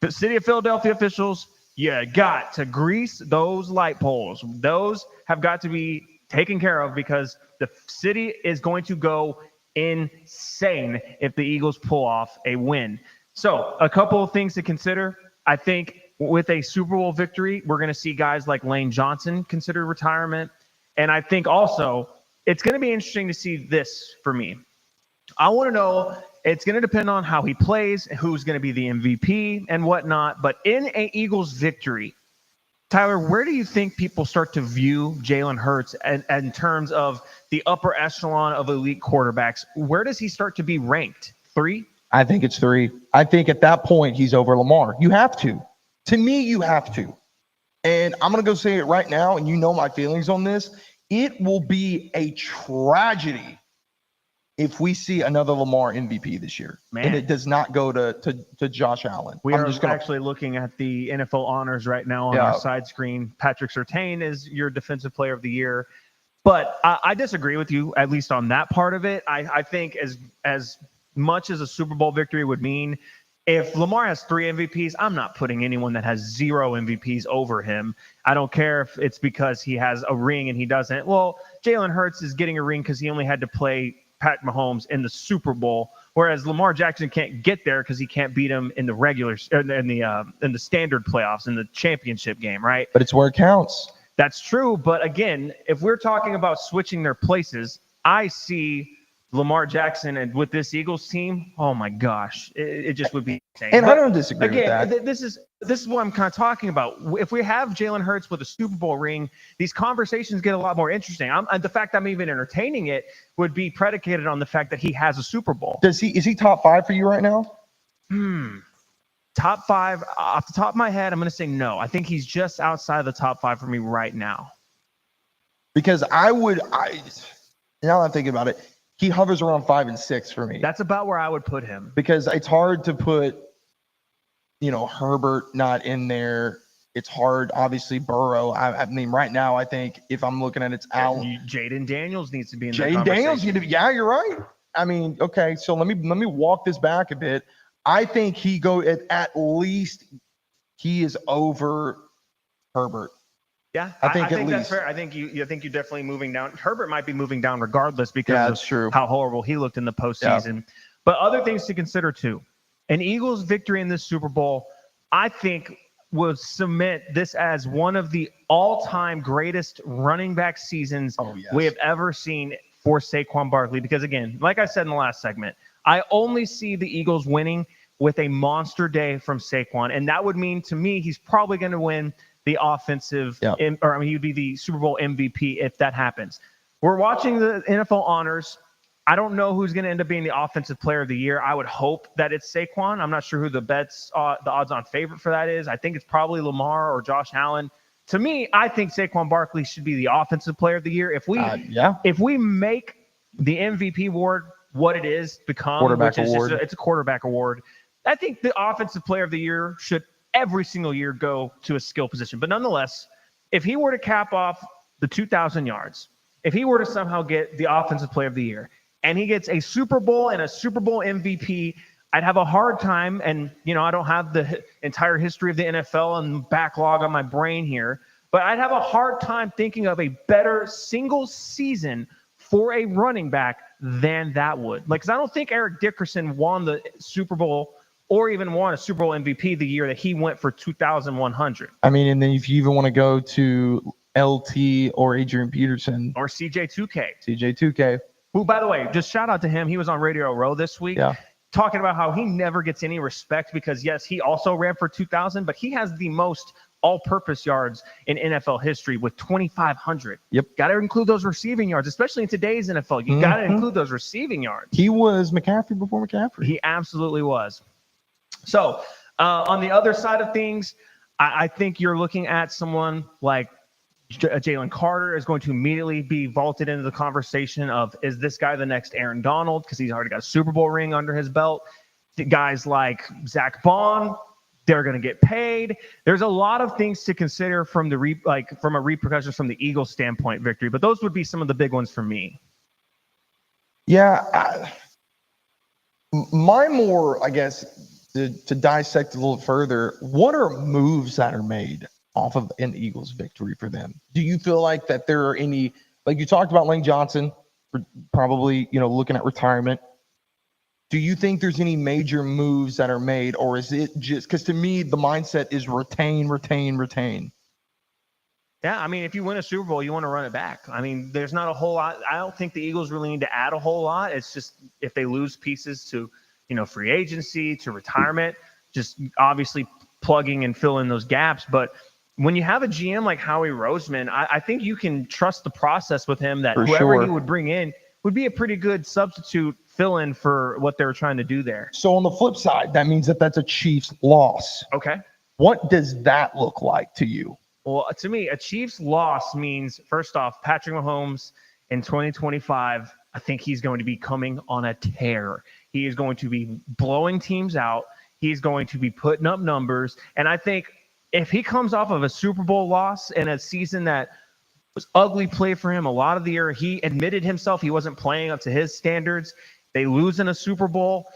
The city of Philadelphia officials, you got to grease those light poles. Those have got to be taken care of because the city is going to go insane if the Eagles pull off a win. So a couple of things to consider. I think with a Super Bowl victory, we're going to see guys like Lane Johnson consider retirement. And I think also it's going to be interesting to see this for me. I want to know, it's going to depend on how he plays, who's going to be the MVP and whatnot. But in a Eagles victory, Tyler, where do you think people start to view Jalen Hurts in terms of the upper echelon of elite quarterbacks? Where does he start to be ranked? 3? I think it's 3. I think at that point he's over Lamar. You have to. To me, you have to. And I'm going to go say it right now, and you know my feelings on this. It will be a tragedy if we see another Lamar MVP this year, and it does not go to Josh Allen. We are actually looking at the NFL honors right now on our side screen. Patrick Surtain is your defensive player of the year. But I disagree with you, at least on that part of it. I think as much as a Super Bowl victory would mean, if Lamar has 3 MVPs, I'm not putting anyone that has 0 MVPs over him. I don't care if it's because he has a ring and he doesn't. Well, Jalen Hurts is getting a ring because he only had to play Pat Mahomes in the Super Bowl, whereas Lamar Jackson can't get there because he can't beat him in the in the standard playoffs, in the championship game, right? But it's where it counts. That's true. But again, if we're talking about switching their places, I see Lamar Jackson and with this Eagles team, oh my gosh, it just would be insane. And but I don't disagree with that. This is what I'm kind of talking about. If we have Jalen Hurts with a Super Bowl ring, these conversations get a lot more interesting. The fact I'm even entertaining it would be predicated on the fact that he has a Super Bowl. Is he top 5 for you right now? Top 5, off the top of my head, I'm going to say no. I think he's just outside the top 5 for me right now. Because now that I'm thinking about it, he hovers around 5 and 6 for me. That's about where I would put him. Because it's hard to put, Herbert not in there. It's hard, obviously, Burrow. I mean, right now, I think if I'm looking at it's Allen. Jaden Daniels needs to be in the Jaden Daniels, yeah, you're right. I mean, okay, so let me walk this back a bit. I think at least he is over Herbert. Yeah, I think that's fair. I think you're definitely moving down. Herbert might be moving down regardless because of how horrible he looked in the postseason. Yeah. But other things to consider too. An Eagles victory in this Super Bowl, I think, will cement this as one of the all-time greatest running back seasons we have ever seen for Saquon Barkley. Because again, like I said in the last segment, I only see the Eagles winning with a monster day from Saquon, and that would mean to me he's probably going to win the offensive, he'd be the Super Bowl MVP if that happens. We're watching the NFL honors. I don't know who's going to end up being the offensive player of the year. I would hope that it's Saquon. I'm not sure who the odds-on favorite for that is. I think it's probably Lamar or Josh Allen. To me, I think Saquon Barkley should be the offensive player of the year. If we make the MVP award what it is become, it's a quarterback award, I think the offensive player of the year should every single year go to a skill position. But nonetheless, if he were to cap off the 2,000 yards, if he were to somehow get the offensive player of the year, and he gets a Super Bowl and a Super Bowl MVP, I'd have a hard time. And, I don't have the entire history of the NFL and backlog on my brain here, but I'd have a hard time thinking of a better single season for a running back than that would. Because I don't think Eric Dickerson won the Super Bowl or even won a Super Bowl MVP the year that he went for 2,100. I mean, and then if you even want to go to LT or Adrian Peterson. Or CJ2K. CJ2K. Who, by the way, just shout out to him. He was on Radio Row this week talking about how he never gets any respect because, yes, he also ran for 2,000, but he has the most all-purpose yards in NFL history with 2,500. Yep. Got to include those receiving yards, especially in today's NFL. You got to include those receiving yards. He was McCaffrey before McCaffrey. He absolutely was. So on the other side of things, I think you're looking at someone like Jalen Carter is going to immediately be vaulted into the conversation of, is this guy the next Aaron Donald? Because he's already got a Super Bowl ring under his belt. Guys like Zach Bond, They're going to get paid. There's a lot of things to consider from the from a repercussions from the Eagles standpoint, Victory. But those would be some of the big ones for me. Yeah, my more, I guess, to dissect a little further, what are moves that are made off of an Eagles victory for them? Do you feel like that there are any, like you talked about Lane Johnson, probably, looking at retirement. Do you think there's any major moves that are made, or is it just, because to me, the mindset is retain, retain, retain? Yeah, I mean, if you win a Super Bowl, you want to run it back. I mean, there's not a whole lot. I don't think the Eagles really need to add a whole lot. It's just if they lose pieces to, free agency, to retirement, just obviously plugging and filling those gaps. But when you have a GM like Howie Roseman, I think you can trust the process with him that whoever he would bring in would be a pretty good substitute fill-in for what they were trying to do there. So on the flip side, that means that that's a Chiefs loss. Okay. What does that look like to you? Well, to me, a Chiefs loss means, first off, Patrick Mahomes in 2025, I think he's going to be coming on a tear. He is going to be blowing teams out. He's going to be putting up numbers. And I think if he comes off of a Super Bowl loss in a season that was ugly play for him a lot of the year, he admitted himself he wasn't playing up to his standards. They lose in a Super Bowl.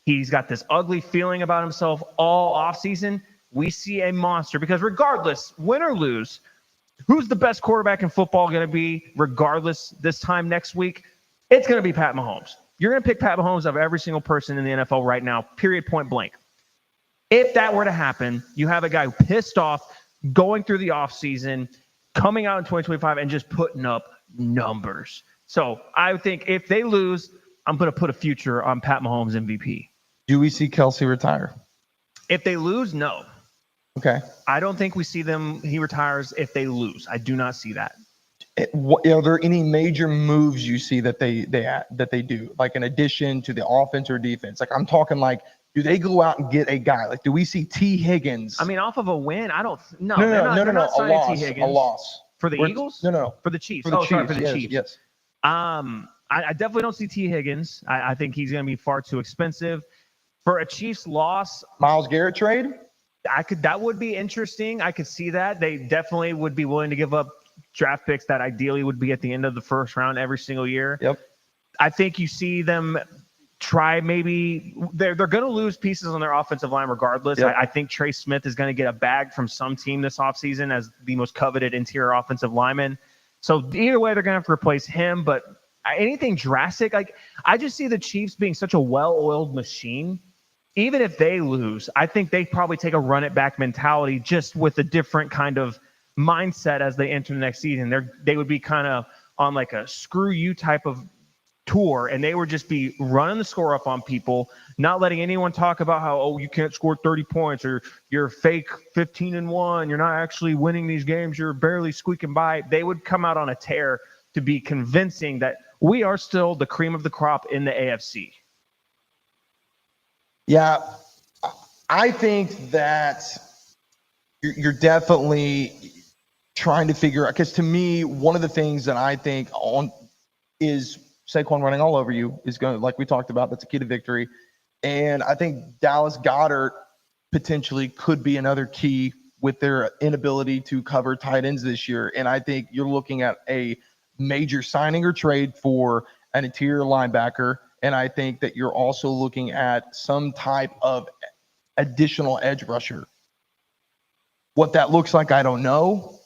He's got this ugly feeling about himself all offseason. We see a monster because regardless, win or lose, who's the best quarterback in football going to be regardless this time next week? It's going to be Pat Mahomes. You're going to pick Pat Mahomes of every single person in the NFL right now, period, point blank. If that were to happen, you have a guy pissed off going through the offseason, coming out in 2025 and just putting up numbers. So I think if they lose, I'm going to put a future on Pat Mahomes MVP. Do we see Kelsey retire? If they lose, no. Okay. I don't think we see he retires if they lose. I do not see that. Are there any major moves you see that they do, like in addition to the offense or defense? Like I'm talking like, do they go out and get a guy? Like, do we see T. Higgins? I mean, off of a win, I don't. No. A loss for the Eagles. No. For the Chiefs. For the Chiefs. Sorry, for the Chiefs. Yes. I definitely don't see T. Higgins. I think he's going to be far too expensive for a Chiefs loss. Myles Garrett trade. That would be interesting. I could see that. They definitely would be willing to give up draft picks that ideally would be at the end of the first round every single year. Yep. I think you see them try maybe they're going to lose pieces on their offensive line regardless. Yep. I think Trey Smith is going to get a bag from some team this offseason as the most coveted interior offensive lineman. So either way, they're going to have to replace him. But anything drastic, like I just see the Chiefs being such a well-oiled machine. Even if they lose, I think they probably take a run it back mentality just with a different kind of mindset as they enter the next season. They would be kind of on like a screw you type of tour, and they would just be running the score up on people, not letting anyone talk about how, you can't score 30 points or you're fake 15-1. You're not actually winning these games. You're barely squeaking by. They would come out on a tear to be convincing that we are still the cream of the crop in the AFC. Yeah, I think that you're definitely trying to figure out, because to me, one of the things that I think on is Saquon running all over you is going to, like we talked about, that's a key to victory. And I think Dallas Goedert potentially could be another key with their inability to cover tight ends this year. And I think you're looking at a major signing or trade for an interior linebacker. And I think that you're also looking at some type of additional edge rusher. What that looks like, I don't know.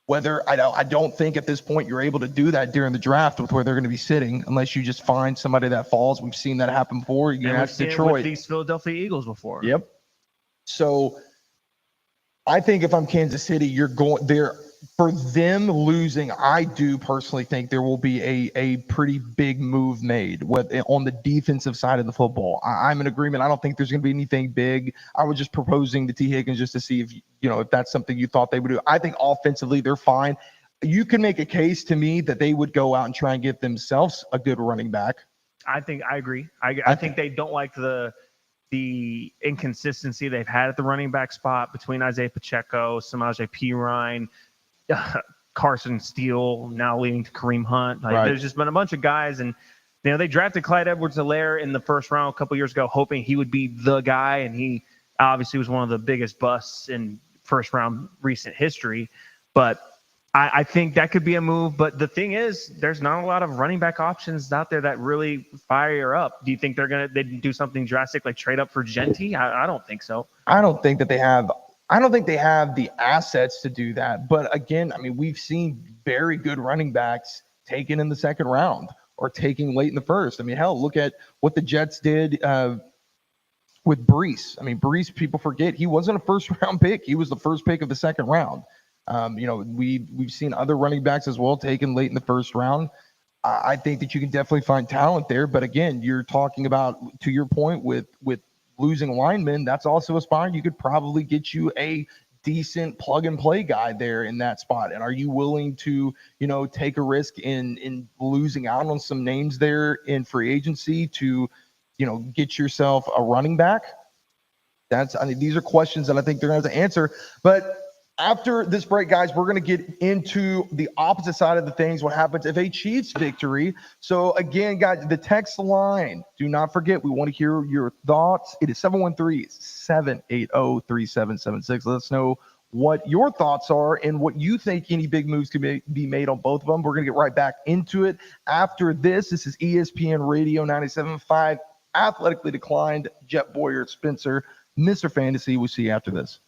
I don't think at this point you're able to do that during the draft with where they're going to be sitting, unless you just find somebody that falls. We've seen that happen before. You're going to have Detroit. With these Philadelphia Eagles before. Yep. So I think if I'm Kansas City, you're going there. For them losing, I do personally think there will be a pretty big move made on the defensive side of the football. I'm in agreement. I don't think there's going to be anything big. I was just proposing to T. Higgins just to see if that's something you thought they would do. I think offensively they're fine. You can make a case to me that they would go out and try and get themselves a good running back. I agree. I think they don't like the inconsistency they've had at the running back spot between Isaiah Pacheco, Samaje Perine, Carson Steele, now leading to Kareem Hunt. Right. There's just been a bunch of guys, and they drafted Clyde Edwards-Helaire in the first round a couple years ago, hoping he would be the guy, and he obviously was one of the biggest busts in first round recent history. But I think that could be a move. But the thing is, there's not a lot of running back options out there that really fire up. Do you think they do something drastic like trade up for Genty? I don't think so. I don't think they have the assets to do that. But again, I mean, we've seen very good running backs taken in the second round or taking late in the first. I mean, hell, look at what the Jets did with Brees. I mean, Brees, people forget he wasn't a first round pick. He was the first pick of the second round. We've seen other running backs as well taken late in the first round. I think that you can definitely find talent there. But again, you're talking about, to your point, with losing linemen, that's also a spot you could probably get you a decent plug and play guy there in that spot. And are you willing to, take a risk in losing out on some names there in free agency to, get yourself a running back? These are questions that I think they're going to have to answer. But after this break, guys, we're going to get into the opposite side of the things. What happens if a Chiefs victory? So again, guys, the text line, do not forget, we want to hear your thoughts. It is 713-780-3776. Let us know what your thoughts are and what you think any big moves could be made on both of them. We're going to get right back into it after this. This is ESPN Radio 97.5, Athletically Declined, Jet Boyer, Spencer, Mr. Fantasy. We'll see you after this.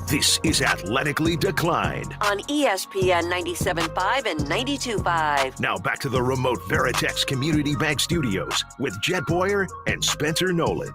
This is Athletically Declined. On ESPN 97.5 and 92.5. Now back to the remote Veritex Community Bank Studios with Jet Boyer and Spencer Nolan.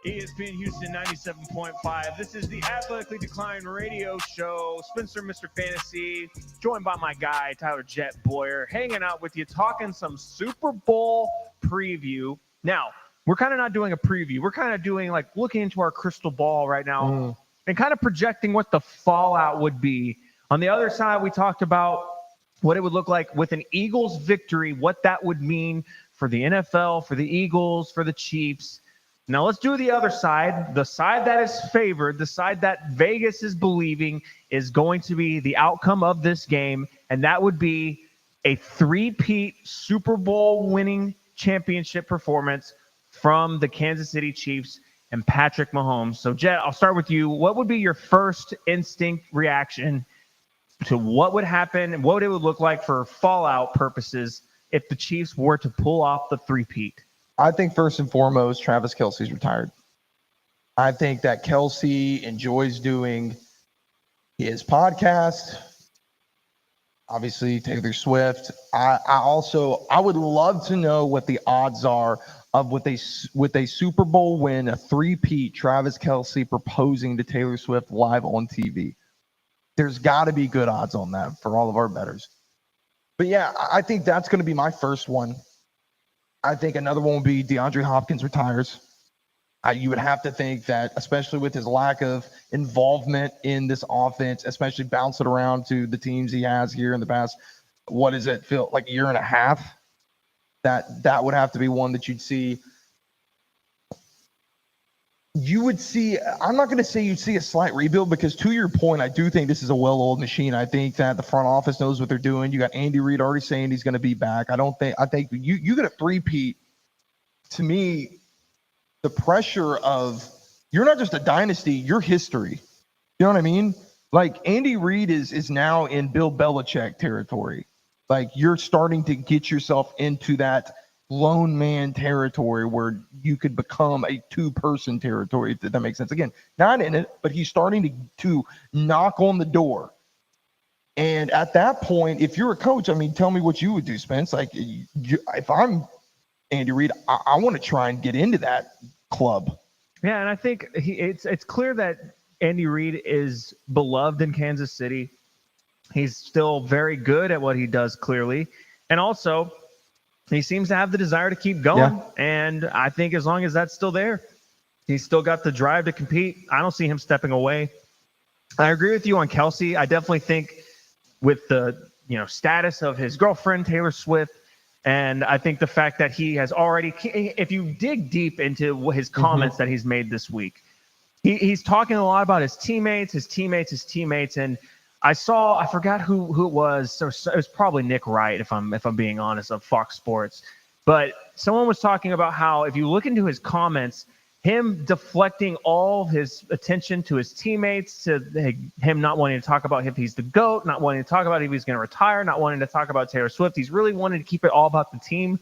ESPN Houston 97.5. This is the Athletically Declined radio show. Spencer, Mr. Fantasy, joined by my guy, Tyler Jet Boyer, hanging out with you, talking some Super Bowl preview. Now, we're kind of not doing a preview. We're kind of doing like looking into our crystal ball right now and kind of projecting what the fallout would be. On the other side, we talked about what it would look like with an Eagles victory, what that would mean for the NFL, for the Eagles, for the Chiefs. Now let's do the other side. The side that is favored, the side that Vegas is believing is going to be the outcome of this game, and that would be a three-peat Super Bowl winning championship performance from the Kansas City Chiefs and Patrick Mahomes. So, Jet, I'll start with you. What would be your first instinct reaction to what would happen and what it would look like for fallout purposes if the Chiefs were to pull off the three-peat? I think first and foremost, Travis Kelce's retired. I think that Kelce enjoys doing his podcast. Obviously, Taylor Swift. I would love to know what the odds are of with a Super Bowl win, a three-peat, Travis Kelce proposing to Taylor Swift live on TV. There's got to be good odds on that for all of our bettors. But yeah, I think that's going to be my first one. I think another one would be DeAndre Hopkins retires. You would have to think that, especially with his lack of involvement in this offense, especially bouncing around to the teams he has here in the past, what does it feel like, a year and a half? That would have to be one that you'd see. You would see, I'm not going to say you'd see a slight rebuild, because to your point, I do think this is a well-oiled machine. I think that the front office knows what they're doing. You got Andy Reid already saying he's going to be back. I think you get a three-peat. To me, the pressure of, you're not just a dynasty, you're history. You know what I mean? Like, Andy Reid is now in Bill Belichick territory. Like, you're starting to get yourself into that lone man territory where you could become a two-person territory, if that makes sense. Again, not in it, but he's starting to knock on the door. And at that point, if you're a coach, I mean, tell me what you would do, Spence. Like, if I'm Andy Reid, I want to try and get into that club. Yeah, and I think it's clear that Andy Reid is beloved in Kansas City. He's still very good at what he does, clearly. And also, he seems to have the desire to keep going. Yeah. And I think as long as that's still there, he's still got the drive to compete. I don't see him stepping away. I agree with you on Kelce. I definitely think with the status of his girlfriend, Taylor Swift, and I think the fact that he has already, if you dig deep into his comments that he's made this week, he's talking a lot about his teammates. And I forgot who it was. So it was probably Nick Wright, if I'm being honest, of Fox Sports. But someone was talking about how if you look into his comments, him deflecting all his attention to his teammates, to him not wanting to talk about if he's the GOAT, not wanting to talk about if he's going to retire, not wanting to talk about Taylor Swift. He's really wanting to keep it all about the team.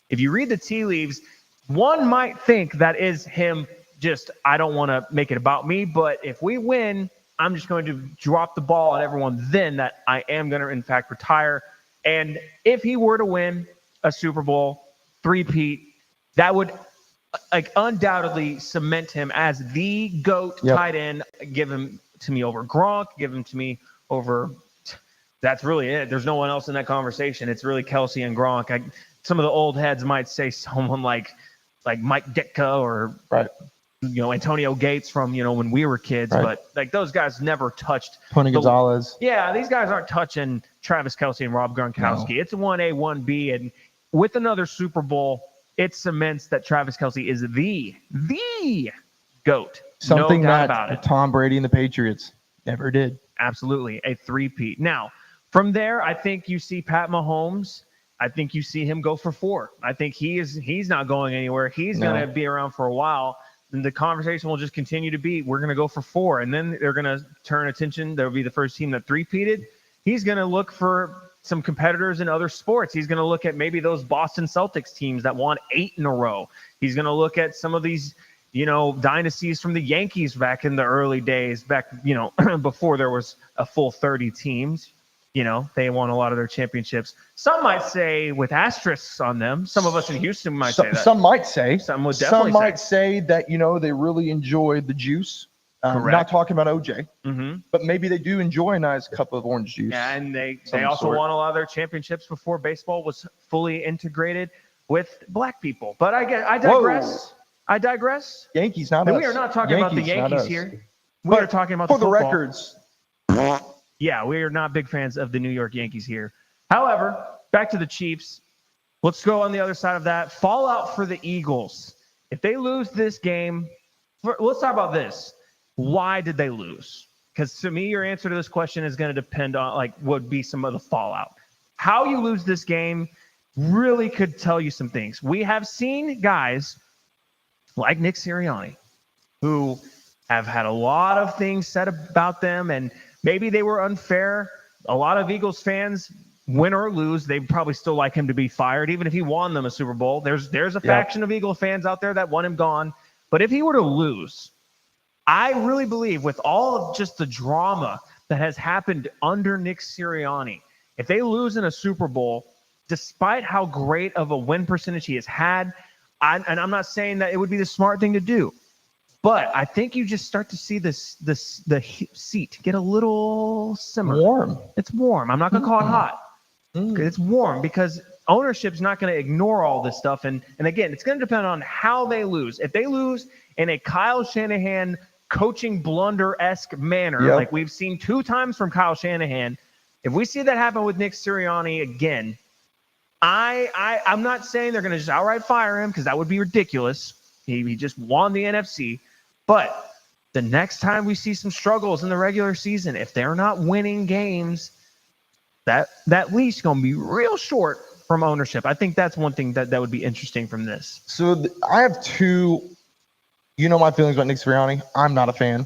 If you read the tea leaves, one might think that is him just, I don't want to make it about me, but if we win, I'm just going to drop the ball on everyone then that I am going to, in fact, retire. And if he were to win a Super Bowl three-peat, that would undoubtedly cement him as the GOAT tight end. Give him to me over Gronk. Give him to me over – that's really it. There's no one else in that conversation. It's really Kelce and Gronk. Some of the old heads might say someone like Mike Ditka or Antonio Gates from, when we were kids, but like those guys never touched Tony Gonzalez. Yeah, these guys aren't touching Travis Kelce and Rob Gronkowski. No. It's 1A, 1B, and with another Super Bowl, it cements that Travis Kelce is the GOAT. Something no doubt that about it. Tom Brady and the Patriots never did. Absolutely, a three-peat. Now, from there, I think you see Pat Mahomes. I think you see him go for 4. I think he's not going anywhere. He's going to be around for a while. And the conversation will just continue to be, we're going to go for 4. And then they're going to turn attention. There will be the first team that three-peated. He's going to look for some competitors in other sports. He's going to look at maybe those Boston Celtics teams that won 8 in a row. He's going to look at some of these, dynasties from the Yankees back in the early days, back, before there was a full 30 teams. they won a lot of their championships. Some might say with asterisks on them. Some of us in Houston might say that. Some might say. Some would definitely might say that, they really enjoy the juice. Correct. Not talking about OJ, Mm-hmm. but maybe they do enjoy a nice cup of orange juice. Yeah, and they also won a lot of their championships before baseball was fully integrated with black people. But I digress. Whoa. I digress. Yankees, not And us. we are not talking about the Yankees, not Yankees us. here. We are talking about for the football. records. Yeah, we are not big fans of the New York Yankees here. However, back to the Chiefs. Let's go on the other side of that. Fallout for the Eagles. If they lose this game, let's talk about this. Why did they lose? Because to me, your answer to this question is going to depend on would be some of the fallout. How you lose this game really could tell you some things. We have seen guys like Nick Sirianni who have had a lot of things said about them, and maybe they were unfair. A lot of Eagles fans, win or lose, they probably still like him to be fired, even if he won them a Super Bowl. There's a faction of Eagle fans out there that want him gone. But if he were to lose, I really believe with all of just the drama that has happened under Nick Sirianni, if they lose in a Super Bowl, despite how great of a win percentage he has had, and I'm not saying that it would be the smart thing to do, but I think you just start to see the seat get a little simmer. Warm. It's warm. I'm not going to call it hot. It's warm because ownership's not going to ignore all this stuff. And again, it's going to depend on how they lose. If they lose in a Kyle Shanahan coaching blunder-esque manner, like we've seen 2 times from Kyle Shanahan, if we see that happen with Nick Sirianni again, I'm not saying they're going to just outright fire him because that would be ridiculous. He just won the NFC. But the next time we see some struggles in the regular season, if they're not winning games, that leash going to be real short from ownership. I think that's one thing that would be interesting from this. So I have 2, my feelings about Nick Sirianni. I'm not a fan.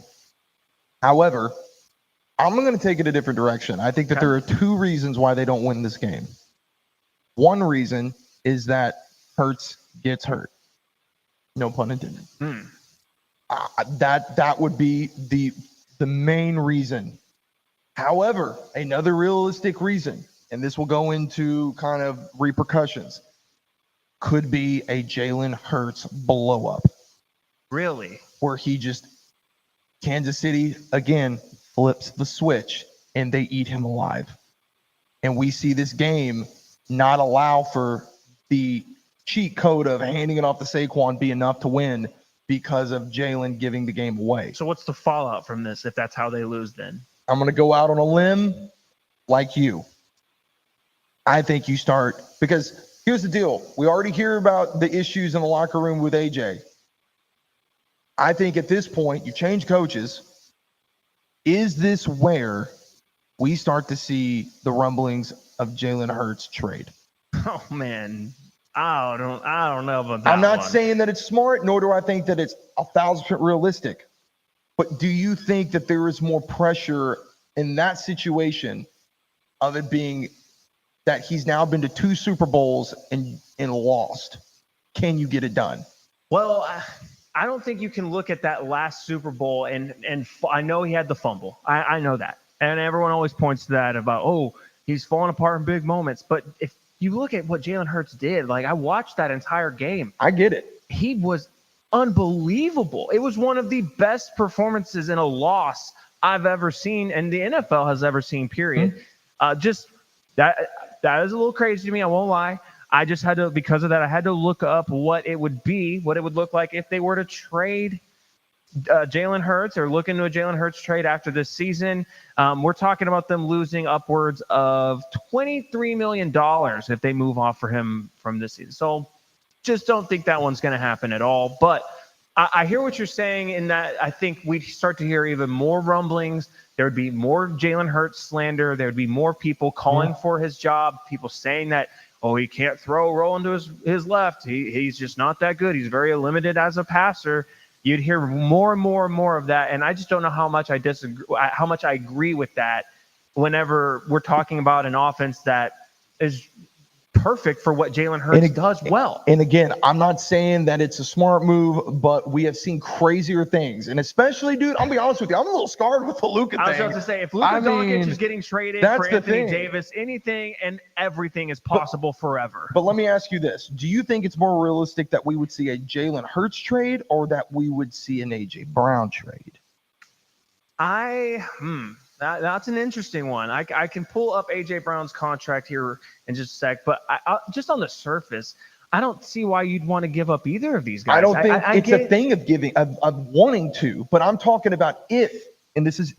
However, I'm going to take it a different direction. I think that there are 2 reasons why they don't win this game. One reason is that Hurts gets hurt. No pun intended. That would be the main reason. However, another realistic reason, and this will go into kind of repercussions, could be a Jalen Hurts blow up. Really? Where Kansas City, again, flips the switch and they eat him alive. And we see this game not allow for the cheat code of handing it off to Saquon be enough to win because of Jalen giving the game away. So what's the fallout from this if that's how they lose then? I'm going to go out on a limb like you. I think you start, because here's the deal. We already hear about the issues in the locker room with AJ. I think at this point, you change coaches. Is this where we start to see the rumblings of Jalen Hurts trade? Oh, man. I don't know about that. I'm not one. saying that it's smart, nor do I think that it's 1,000% realistic. But do you think that there is more pressure in that situation of it being that he's now been to 2 Super Bowls and lost? Can you get it done? Well, I don't think you can look at that last Super Bowl and I know he had the fumble. I know that. And everyone always points to that about, he's falling apart in big moments. But if you look at what Jalen Hurts did, I watched that entire game. I get it. He was unbelievable. It was one of the best performances in a loss I've ever seen and the NFL has ever seen, period. Just that is a little crazy to me. I won't lie. I just had to, because of that, I had to look up what it would look like if they were to trade Jalen Hurts or look into a Jalen Hurts trade after this season. We're talking about them losing upwards of $23 million if they move off for him from this season. So just don't think that one's going to happen at all. But I hear what you're saying in that I think we'd start to hear even more rumblings. There would be more Jalen Hurts slander. There would be more people calling for his job, people saying that, he can't roll into his left. He's just not that good. He's very limited as a passer. You'd hear more and more and more of that. And I just don't know how much I disagree, how much I agree with that whenever we're talking about an offense that is perfect for what Jalen Hurts does well. And again, I'm not saying that it's a smart move, but we have seen crazier things. And especially, dude, I'll be honest with you, I'm a little scarred with the Luka thing. I was about to say, if Luka Doncic is getting traded for Anthony Davis, anything and everything is possible forever. But let me ask you this. Do you think it's more realistic that we would see a Jalen Hurts trade or that we would see an A.J. Brown trade? That's an interesting one. I can pull up AJ Brown's contract here in just a sec, but just on the surface, I don't see why you'd want to give up either of these guys. I don't think it's a thing of giving, of wanting to, but I'm talking about if, and this is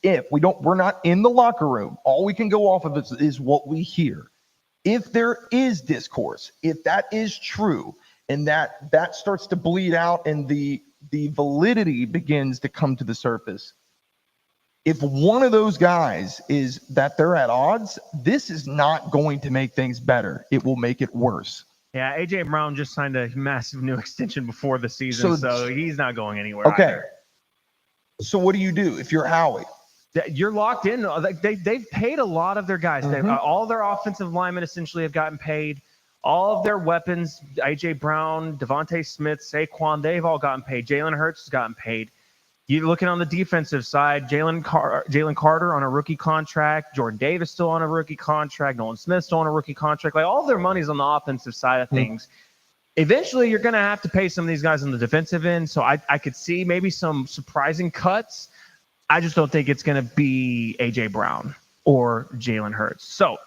if we're not in the locker room. All we can go off of is what we hear. If there is discourse, if that is true, and that starts to bleed out, and the validity begins to come to the surface. If one of those guys is that they're at odds, this is not going to make things better. It will make it worse. Yeah, A.J. Brown just signed a massive new extension before the season, so he's not going anywhere. Okay. Either. So what do you do if you're Howie? You're locked in. They've paid a lot of their guys. All their offensive linemen essentially have gotten paid. All of their weapons, A.J. Brown, Devontae Smith, Saquon, they've all gotten paid. Jalen Hurts has gotten paid. You're looking on the defensive side, Jalen Carter on a rookie contract, Jordan Davis still on a rookie contract, Nolan Smith still on a rookie contract. Like, all of their money's on the offensive side of things. Eventually, you're going to have to pay some of these guys on the defensive end. So I could see maybe some surprising cuts. I just don't think it's going to be A.J. Brown or Jalen Hurts. So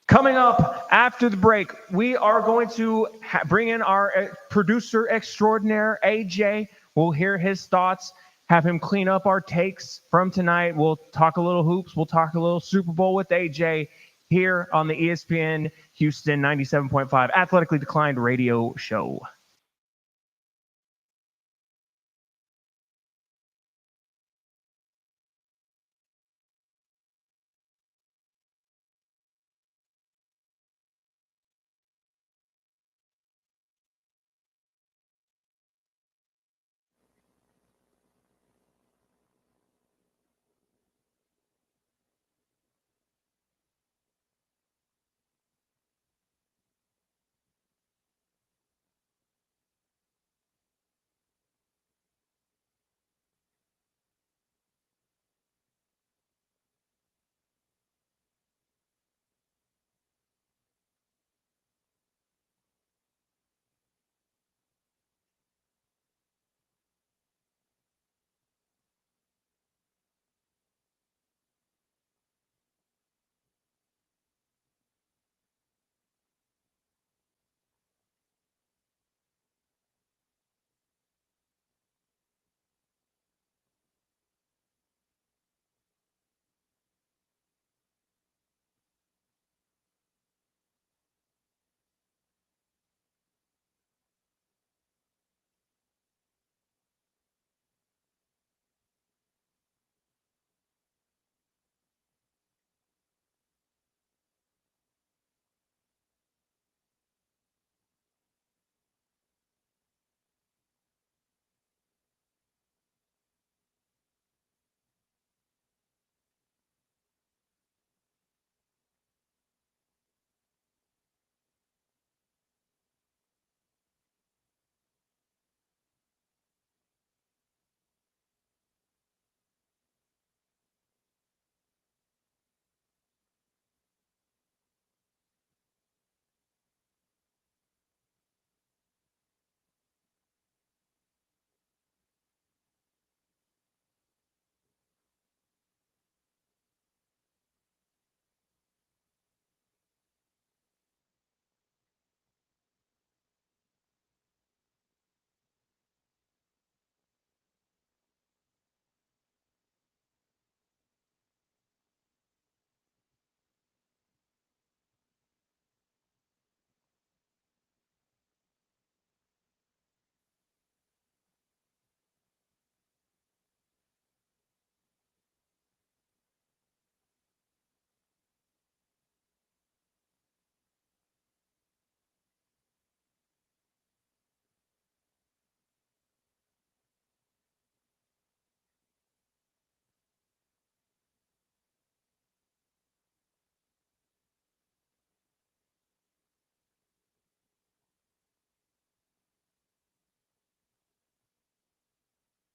coming up after the break, we are going to bring in our producer extraordinaire, AJ. We'll hear his thoughts. Have him clean up our takes from tonight. We'll talk a little hoops. We'll talk a little Super Bowl with AJ here on the ESPN Houston 97.5 Athletically Declined radio show.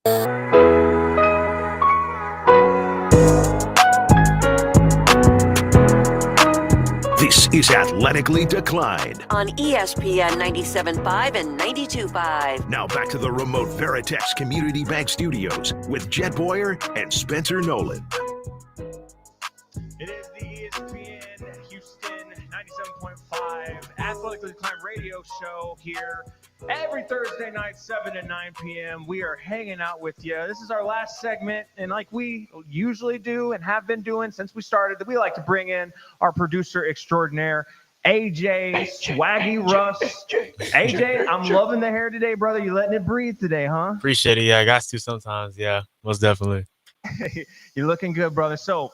This is Athletically Declined. on ESPN 97.5 and 92.5. Now back to the remote Veritex Community Bank Studios with Jet Boyer and Spencer Nolan. It is the ESPN Houston 97.5 Athletically Declined radio show here every Thursday night, 7 to 9 p.m. We are hanging out with you. This is our last segment, and like we usually do and have been doing since we started, we like to bring in our producer extraordinaire, AJ Swaggy Russ. AJ, I'm loving the hair today, brother. You letting it breathe today, huh? Appreciate it. Yeah, I got to sometimes. Yeah, most definitely. You're looking good, brother. So,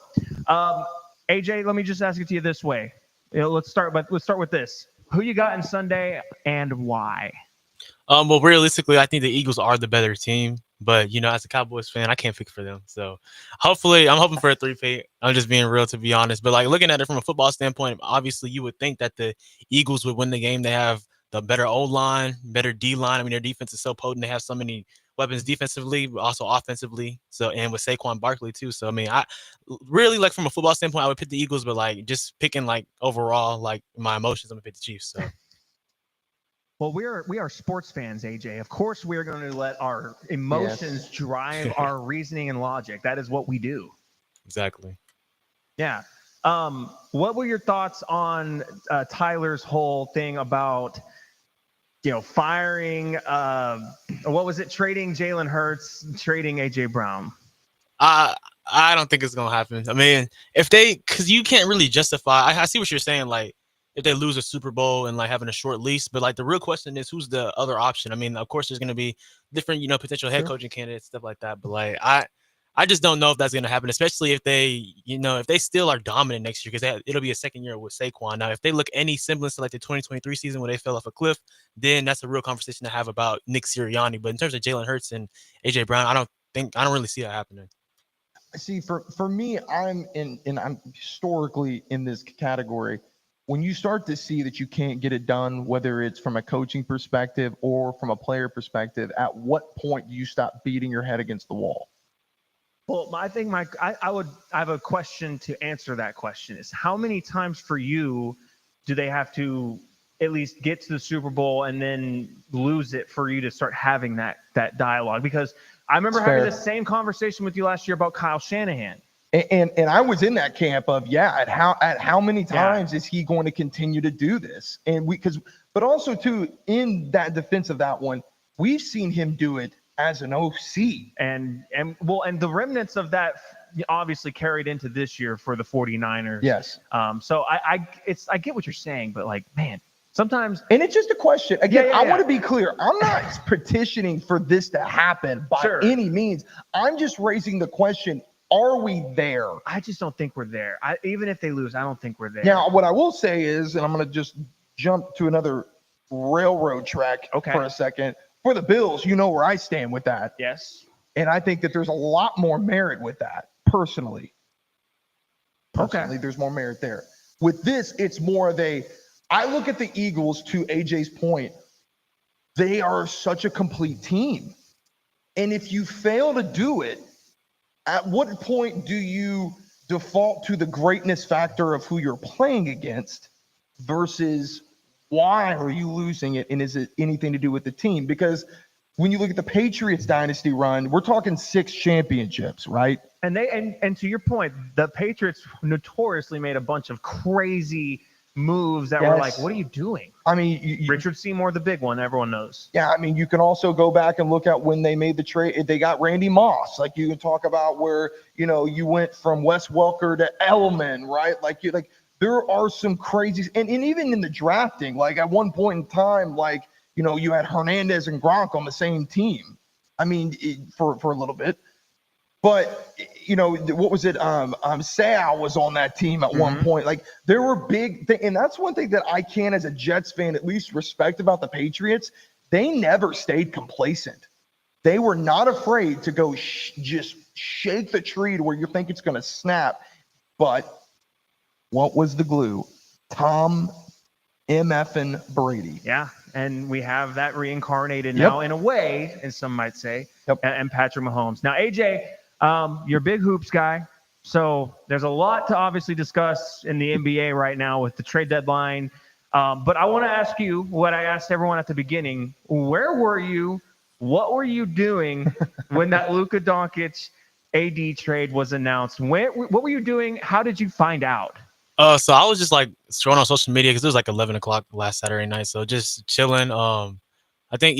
AJ, let me just ask it to you this way. Let's start with this. Who you got in Sunday and why? Well, realistically, I think the Eagles are the better team. But, as a Cowboys fan, I can't pick for them. So, hopefully, I'm hoping for a 3-peat. I'm just being real, to be honest. But, looking at it from a football standpoint, obviously, you would think that the Eagles would win the game. They have the better O-line, better D-line. I mean, their defense is so potent. They have so many weapons defensively, but also offensively. So, and with Saquon Barkley, too. So, I mean, I really, from a football standpoint, I would pick the Eagles. But, just picking, overall, my emotions, I'm going to pick the Chiefs. So. Well, we are sports fans, AJ. Of course, we're going to let our emotions drive our reasoning and logic. That is what we do. Exactly. Yeah. What were your thoughts on Tyler's whole thing about, firing? What was it? Trading Jalen Hurts, trading AJ Brown. I don't think it's gonna happen. I mean, because you can't really justify. I see what you're saying. If they lose a Super Bowl and having a short lease, but the real question is who's the other option? I mean, of course there's going to be different, potential head coaching candidates, stuff like that. But I just don't know if that's going to happen, especially if they, if they still are dominant next year, because it'll be a second year with Saquon. Now, if they look any semblance to the 2023 season where they fell off a cliff, then that's a real conversation to have about Nick Sirianni. But in terms of Jalen Hurts and AJ Brown, I don't really see that happening. See, for me, I'm historically in this category. When you start to see that you can't get it done, whether it's from a coaching perspective or from a player perspective, at what point do you stop beating your head against the wall? Well, I think I have a question to answer that question is how many times for you do they have to at least get to the Super Bowl and then lose it for you to start having that dialogue? Because I remember having the same conversation with you last year about Kyle Shanahan. And I was in that camp of at how many times is he going to continue to do this? And but also too, in that defense of that one, we've seen him do it as an OC. And the remnants of that obviously carried into this year for the 49ers. Yes. So I get what you're saying, but man, sometimes. And it's just a question. Again, I want to be clear. I'm not petitioning for this to happen by any means. I'm just raising the question. Are we there? I just don't think we're there. Even if they lose, I don't think we're there. Now, what I will say is, and I'm going to just jump to another railroad track for a second. For the Bills, where I stand with that. Yes. And I think that there's a lot more merit with that, personally. There's more merit there. With this, it's more of I look at the Eagles, to AJ's point, they are such a complete team. And if you fail to do it, at what point do you default to the greatness factor of who you're playing against versus why are you losing it? And is it anything to do with the team? Because when you look at the Patriots dynasty run, we're talking 6 championships, right? And and to your point, the Patriots notoriously made a bunch of crazy moves that were what are you doing? I mean, Richard Seymour, the big one, everyone knows. Yeah, I mean, you can also go back and look at when they made the trade. They got Randy Moss. You can talk about where you went from Wes Welker to Elliman, right? There are some crazy, and even in the drafting, at one point in time, you had Hernandez and Gronk on the same team. I mean, for a little bit. But, what was it? Sal was on that team at one point. There were big things. And that's one thing that I can, as a Jets fan, at least respect about the Patriots. They never stayed complacent. They were not afraid to go just shake the tree to where you think it's going to snap. But what was the glue? Tom MFN Brady. Yeah. and we have that reincarnated now in a way, as some might say, and Patrick Mahomes. Now, AJ, you're a big hoops guy, so there's a lot to obviously discuss in the NBA right now with the trade deadline. But I want to ask you what I asked everyone at the beginning. Where were you? What were you doing when that Luka Doncic AD trade was announced? What were you doing? How did you find out? So I was just like scrolling on social media because it was like 11 o'clock last Saturday night. So just chilling. I think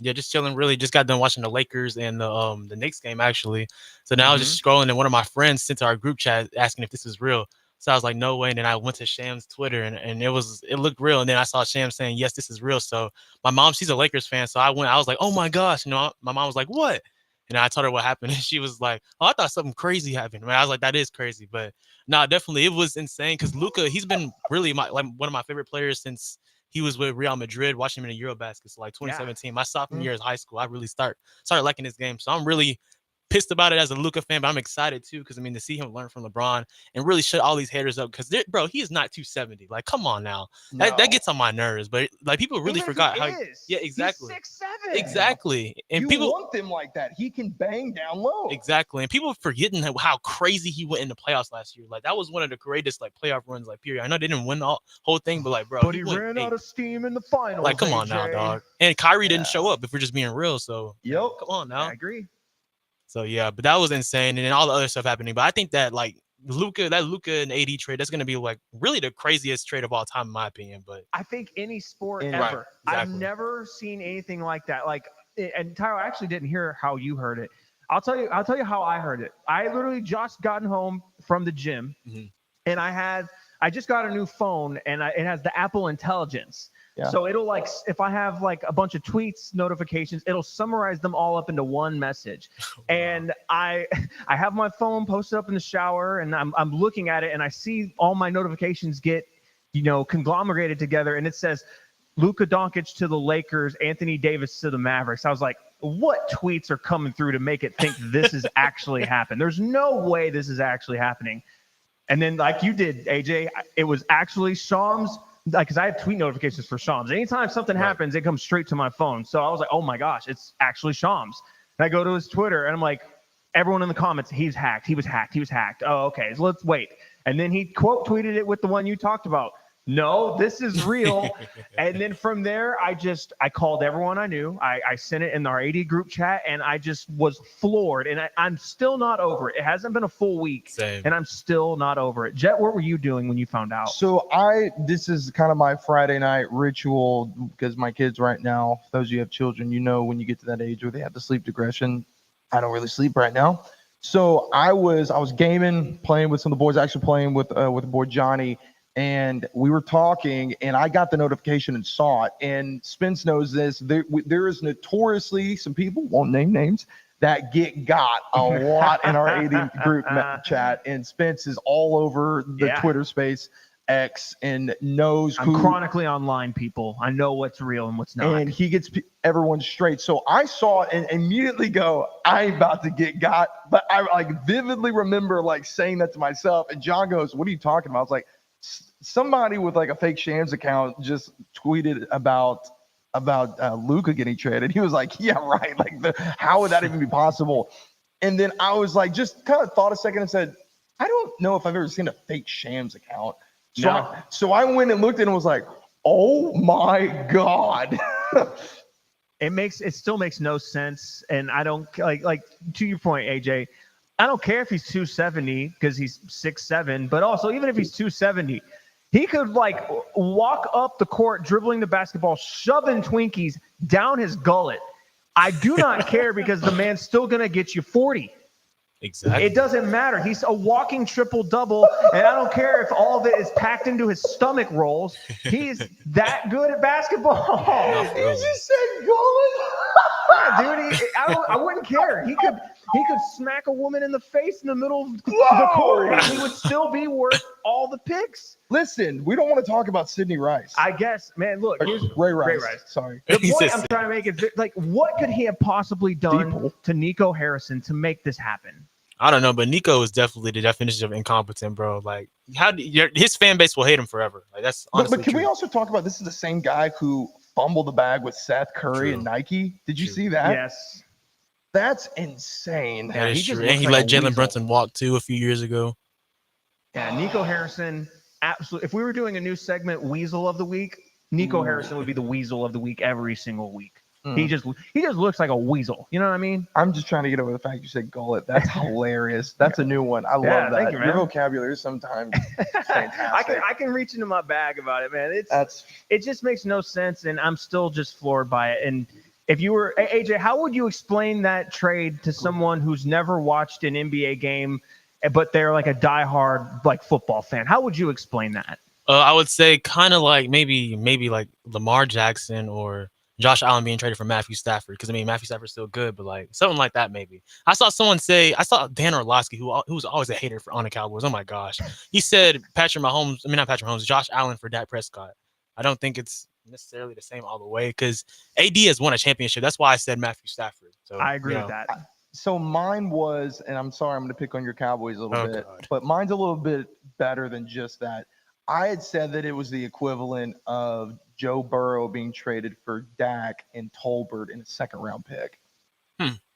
just chilling. Really, just got done watching the Lakers and the Knicks game actually. So now I was just scrolling, and one of my friends sent to our group chat asking if this is real. So I was like, no way. And then I went to Sham's Twitter, and it looked real. And then I saw Sham saying, yes, this is real. So my mom, she's a Lakers fan. So I was like, oh my gosh. My mom was like, what? And I told her what happened, and she was like, oh, I thought something crazy happened. I was like, that is crazy. But no, definitely it was insane because Luka, he's been really one of my favorite players since he was with Real Madrid, watching him in the Eurobasket. So like 2017, my sophomore year of high school, I really started liking this game. So I'm really pissed about it as a Luka fan, but I'm excited too because to see him learn from LeBron and really shut all these haters up because bro, he is not 270. Like, come on now, that gets on my nerves. But like people really forgot how. Yeah, exactly. He's 6'7". Exactly, and you people want them like that. He can bang down low. Exactly, and people are forgetting how crazy he went in the playoffs last year. Like that was one of the greatest like playoff runs like period. I know they didn't win the whole thing, but like bro, but he ran out of steam in the finals. Like come on now, dog. And Kyrie didn't show up. If we're just being real, so come on now. I agree. So yeah, but that was insane, and then all the other stuff happening. But I think that like Luka and AD trade, that's gonna be like really the craziest trade of all time, in my opinion. But I think any sport ever. Right, exactly. I've never seen anything like that. Like, and Tyler, I actually didn't hear how you heard it. I'll tell you how I heard it. I literally just gotten home from the gym, and I just got a new phone, and it has the Apple Intelligence. Yeah. So it'll like, if I have like a bunch of tweets, notifications, it'll summarize them all up into one message. Wow. And I have my phone posted up in the shower, and I'm looking at it, and I see all my notifications get, conglomerated together, and it says Luka Doncic to the Lakers, Anthony Davis to the Mavericks. I was like, what tweets are coming through to make it think this is actually happening? There's no way this is actually happening. And then like you did, AJ, it was actually Shams. Because I have tweet notifications for Shams. Anytime something happens, it comes straight to my phone. So I was like, oh my gosh, it's actually Shams. And I go to his Twitter, and I'm like, everyone in the comments, he's hacked. He was hacked. He was hacked. Oh, okay. So let's wait. And then he quote tweeted it with the one you talked about. No, this is real. And then from there, I called everyone I knew. I sent it in our AD group chat, and I just was floored. And I'm still not over it. It hasn't been a full week. Same. And I'm still not over it. Jet, what were you doing when you found out? So this is kind of my Friday night ritual because my kids right now, those of you who have children, when you get to that age where they have the sleep digression, I don't really sleep right now. So I was gaming, playing with some of the boys, actually playing with the boy Johnny. And we were talking, and I got the notification and saw it. And Spence knows this. There is notoriously some people, won't name names, that got a lot in our AD group chat. And Spence is all over the Twitter space, X, and knows I'm chronically online, people. I know what's real and what's not. And he gets everyone straight. So I saw it and immediately go, I'm about to get got. But I like vividly remember like saying that to myself. And John goes, what are you talking about? I was like, somebody with like a fake Shams account just tweeted about Luka getting traded. He was like, yeah, right. Like how would that even be possible? And then I was like, just kind of thought a second and said, I don't know if I've ever seen a fake Shams account. So I went and looked and was like, oh my God. It still makes no sense. And I don't like to your point, AJ, I don't care if he's 270 because he's 6'7", but also even if he's 270, he could like walk up the court, dribbling the basketball, shoving Twinkies down his gullet. I do not care because the man's still going to get you 40. Exactly. It doesn't matter. He's a walking triple-double, and I don't care if all of it is packed into his stomach rolls. He's that good at basketball. You just said gullet? Yeah, dude, I wouldn't care. He could smack a woman in the face in the middle of the court, and he would still be worth all the picks. Listen, we don't want to talk about Sidney Rice. I guess, man, look. Here's Ray Rice. Sorry. The point I'm trying to make is, like, what could he have possibly done to Nico Harrison to make this happen? I don't know, but Nico is definitely the definition of incompetent, bro. Like, his fan base will hate him forever. Like, that's honestly But can true. we also talk about this is the same guy who fumbled the bag with Seth Curry True. and Nike. Did you True. see that? Yes. That's insane. That is he just true. looks And he like let a Jalen weasel. Brunson walk too a few years ago. Yeah, Nico Harrison, absolutely. If we were doing a new segment, Weasel of the Week, Nico Harrison would be the Weasel of the Week every single week. He just looks like a weasel. You know what I mean? I'm just trying to get over the fact you said gullet. That's hilarious. That's a new one. I love Yeah, that. thank you, Your man. vocabulary is sometimes fantastic. I can reach into my bag about it, man. That's It just makes no sense, and I'm still just floored by it. And if you were AJ, how would you explain that trade to someone who's never watched an NBA game, but they're like a diehard like football fan? How would you explain that? I would say kind of like maybe like Lamar Jackson or Josh Allen being traded for Matthew Stafford. Because I mean, Matthew Stafford's still good, but like something like that maybe. I saw Dan Orlovsky, who was always a hater on the Cowboys. Oh my gosh, he said not Patrick Mahomes, Josh Allen for Dak Prescott. I don't think it's necessarily the same all the way because AD has won a championship. That's why I said Matthew Stafford. So I agree with that. so mine was, and I'm sorry, I'm going to pick on your Cowboys a little bit, God. but mine's a little bit better than just that. I had said that it was the equivalent of Joe Burrow being traded for Dak and Tolbert in a second-round pick.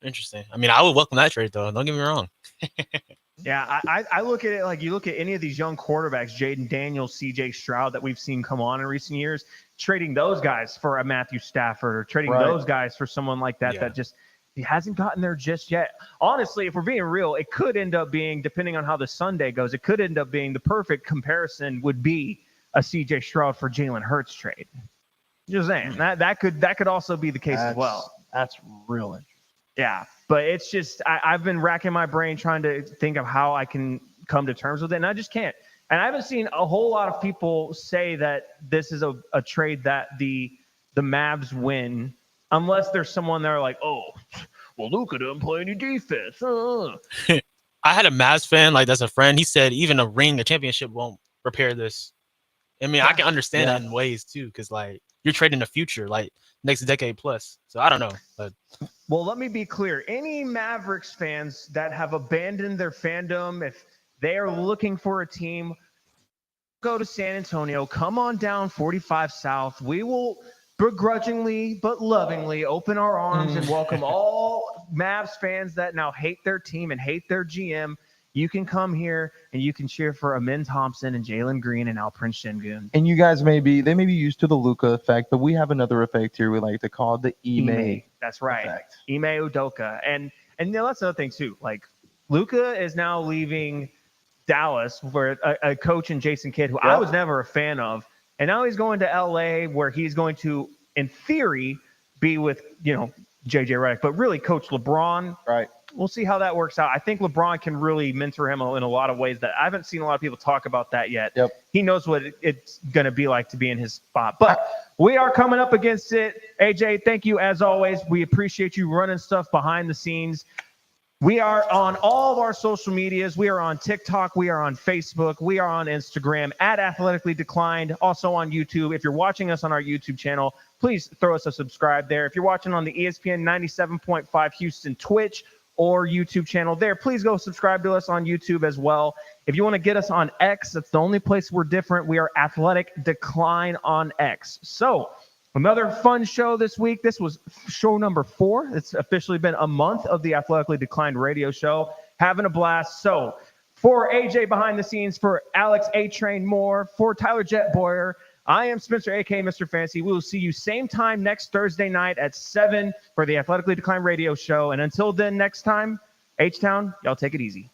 Interesting. I mean, I would welcome that trade though. Don't get me wrong. Yeah, I look at it like you look at any of these young quarterbacks, Jaden Daniels, C.J. Stroud, that we've seen come on in recent years, trading those guys for a Matthew Stafford or trading those guys for someone like that that just he hasn't gotten there just yet. Honestly, if we're being real, it could end up being, depending on how the Sunday goes, it could end up being the perfect comparison would be a C.J. Stroud for Jalen Hurts trade. Just saying that could also be the case as well. That's real interesting. Yeah, but it's just I've been racking my brain trying to think of how I can come to terms with it, and I just can't. And I haven't seen a whole lot of people say that this is a trade that the Mavs win, unless there's someone there like, oh, well, Luka didn't play any defense. I had a Mavs fan, like that's a friend. He said even a championship won't repair this. I mean, I can understand that in ways too, because like you're trading the future, like next decade plus. So I don't know. But well, let me be clear. Any Mavericks fans that have abandoned their fandom, if they are looking for a team, go to San Antonio, come on down 45 South. We will begrudgingly but lovingly open our arms and welcome all Mavs fans that now hate their team and hate their GM. You can come here and you can cheer for Amin Thompson and Jalen Green and Alperen Şengün. And you guys may be used to the Luka effect, but we have another effect here we like to call the Ime. That's right. Effect. Ime Udoka. And you know, that's another thing too. Like Luka is now leaving Dallas where a coach in Jason Kidd, who I was never a fan of. And now he's going to LA where he's going to, in theory, be with, JJ Redick, but really coach LeBron. Right. We'll see how that works out. I think LeBron can really mentor him in a lot of ways that I haven't seen a lot of people talk about that yet. Yep. He knows what it's going to be like to be in his spot. But we are coming up against it. AJ, thank you as always. We appreciate you running stuff behind the scenes. We are on all of our social medias. We are on TikTok. We are on Facebook. We are on Instagram at Athletically Declined. Also on YouTube. If you're watching us on our YouTube channel, please throw us a subscribe there. If you're watching on the ESPN 97.5 Houston Twitch or YouTube channel there, please go subscribe to us on YouTube as well. If you want to get us on X, that's the only place we're different. We are Athletic Decline on X. So another fun show this week. This was show number 4. It's officially been a month of the Athletically Declined radio show. Having a blast. So for AJ behind the scenes, for Alex A-Train Moore, for Tyler Jet Boyer, I am Spencer, a.k.a. Mr. Fantasy. We will see you same time next Thursday night at 7 for the Athletically Declined radio show. And until then, next time, H-Town, y'all take it easy.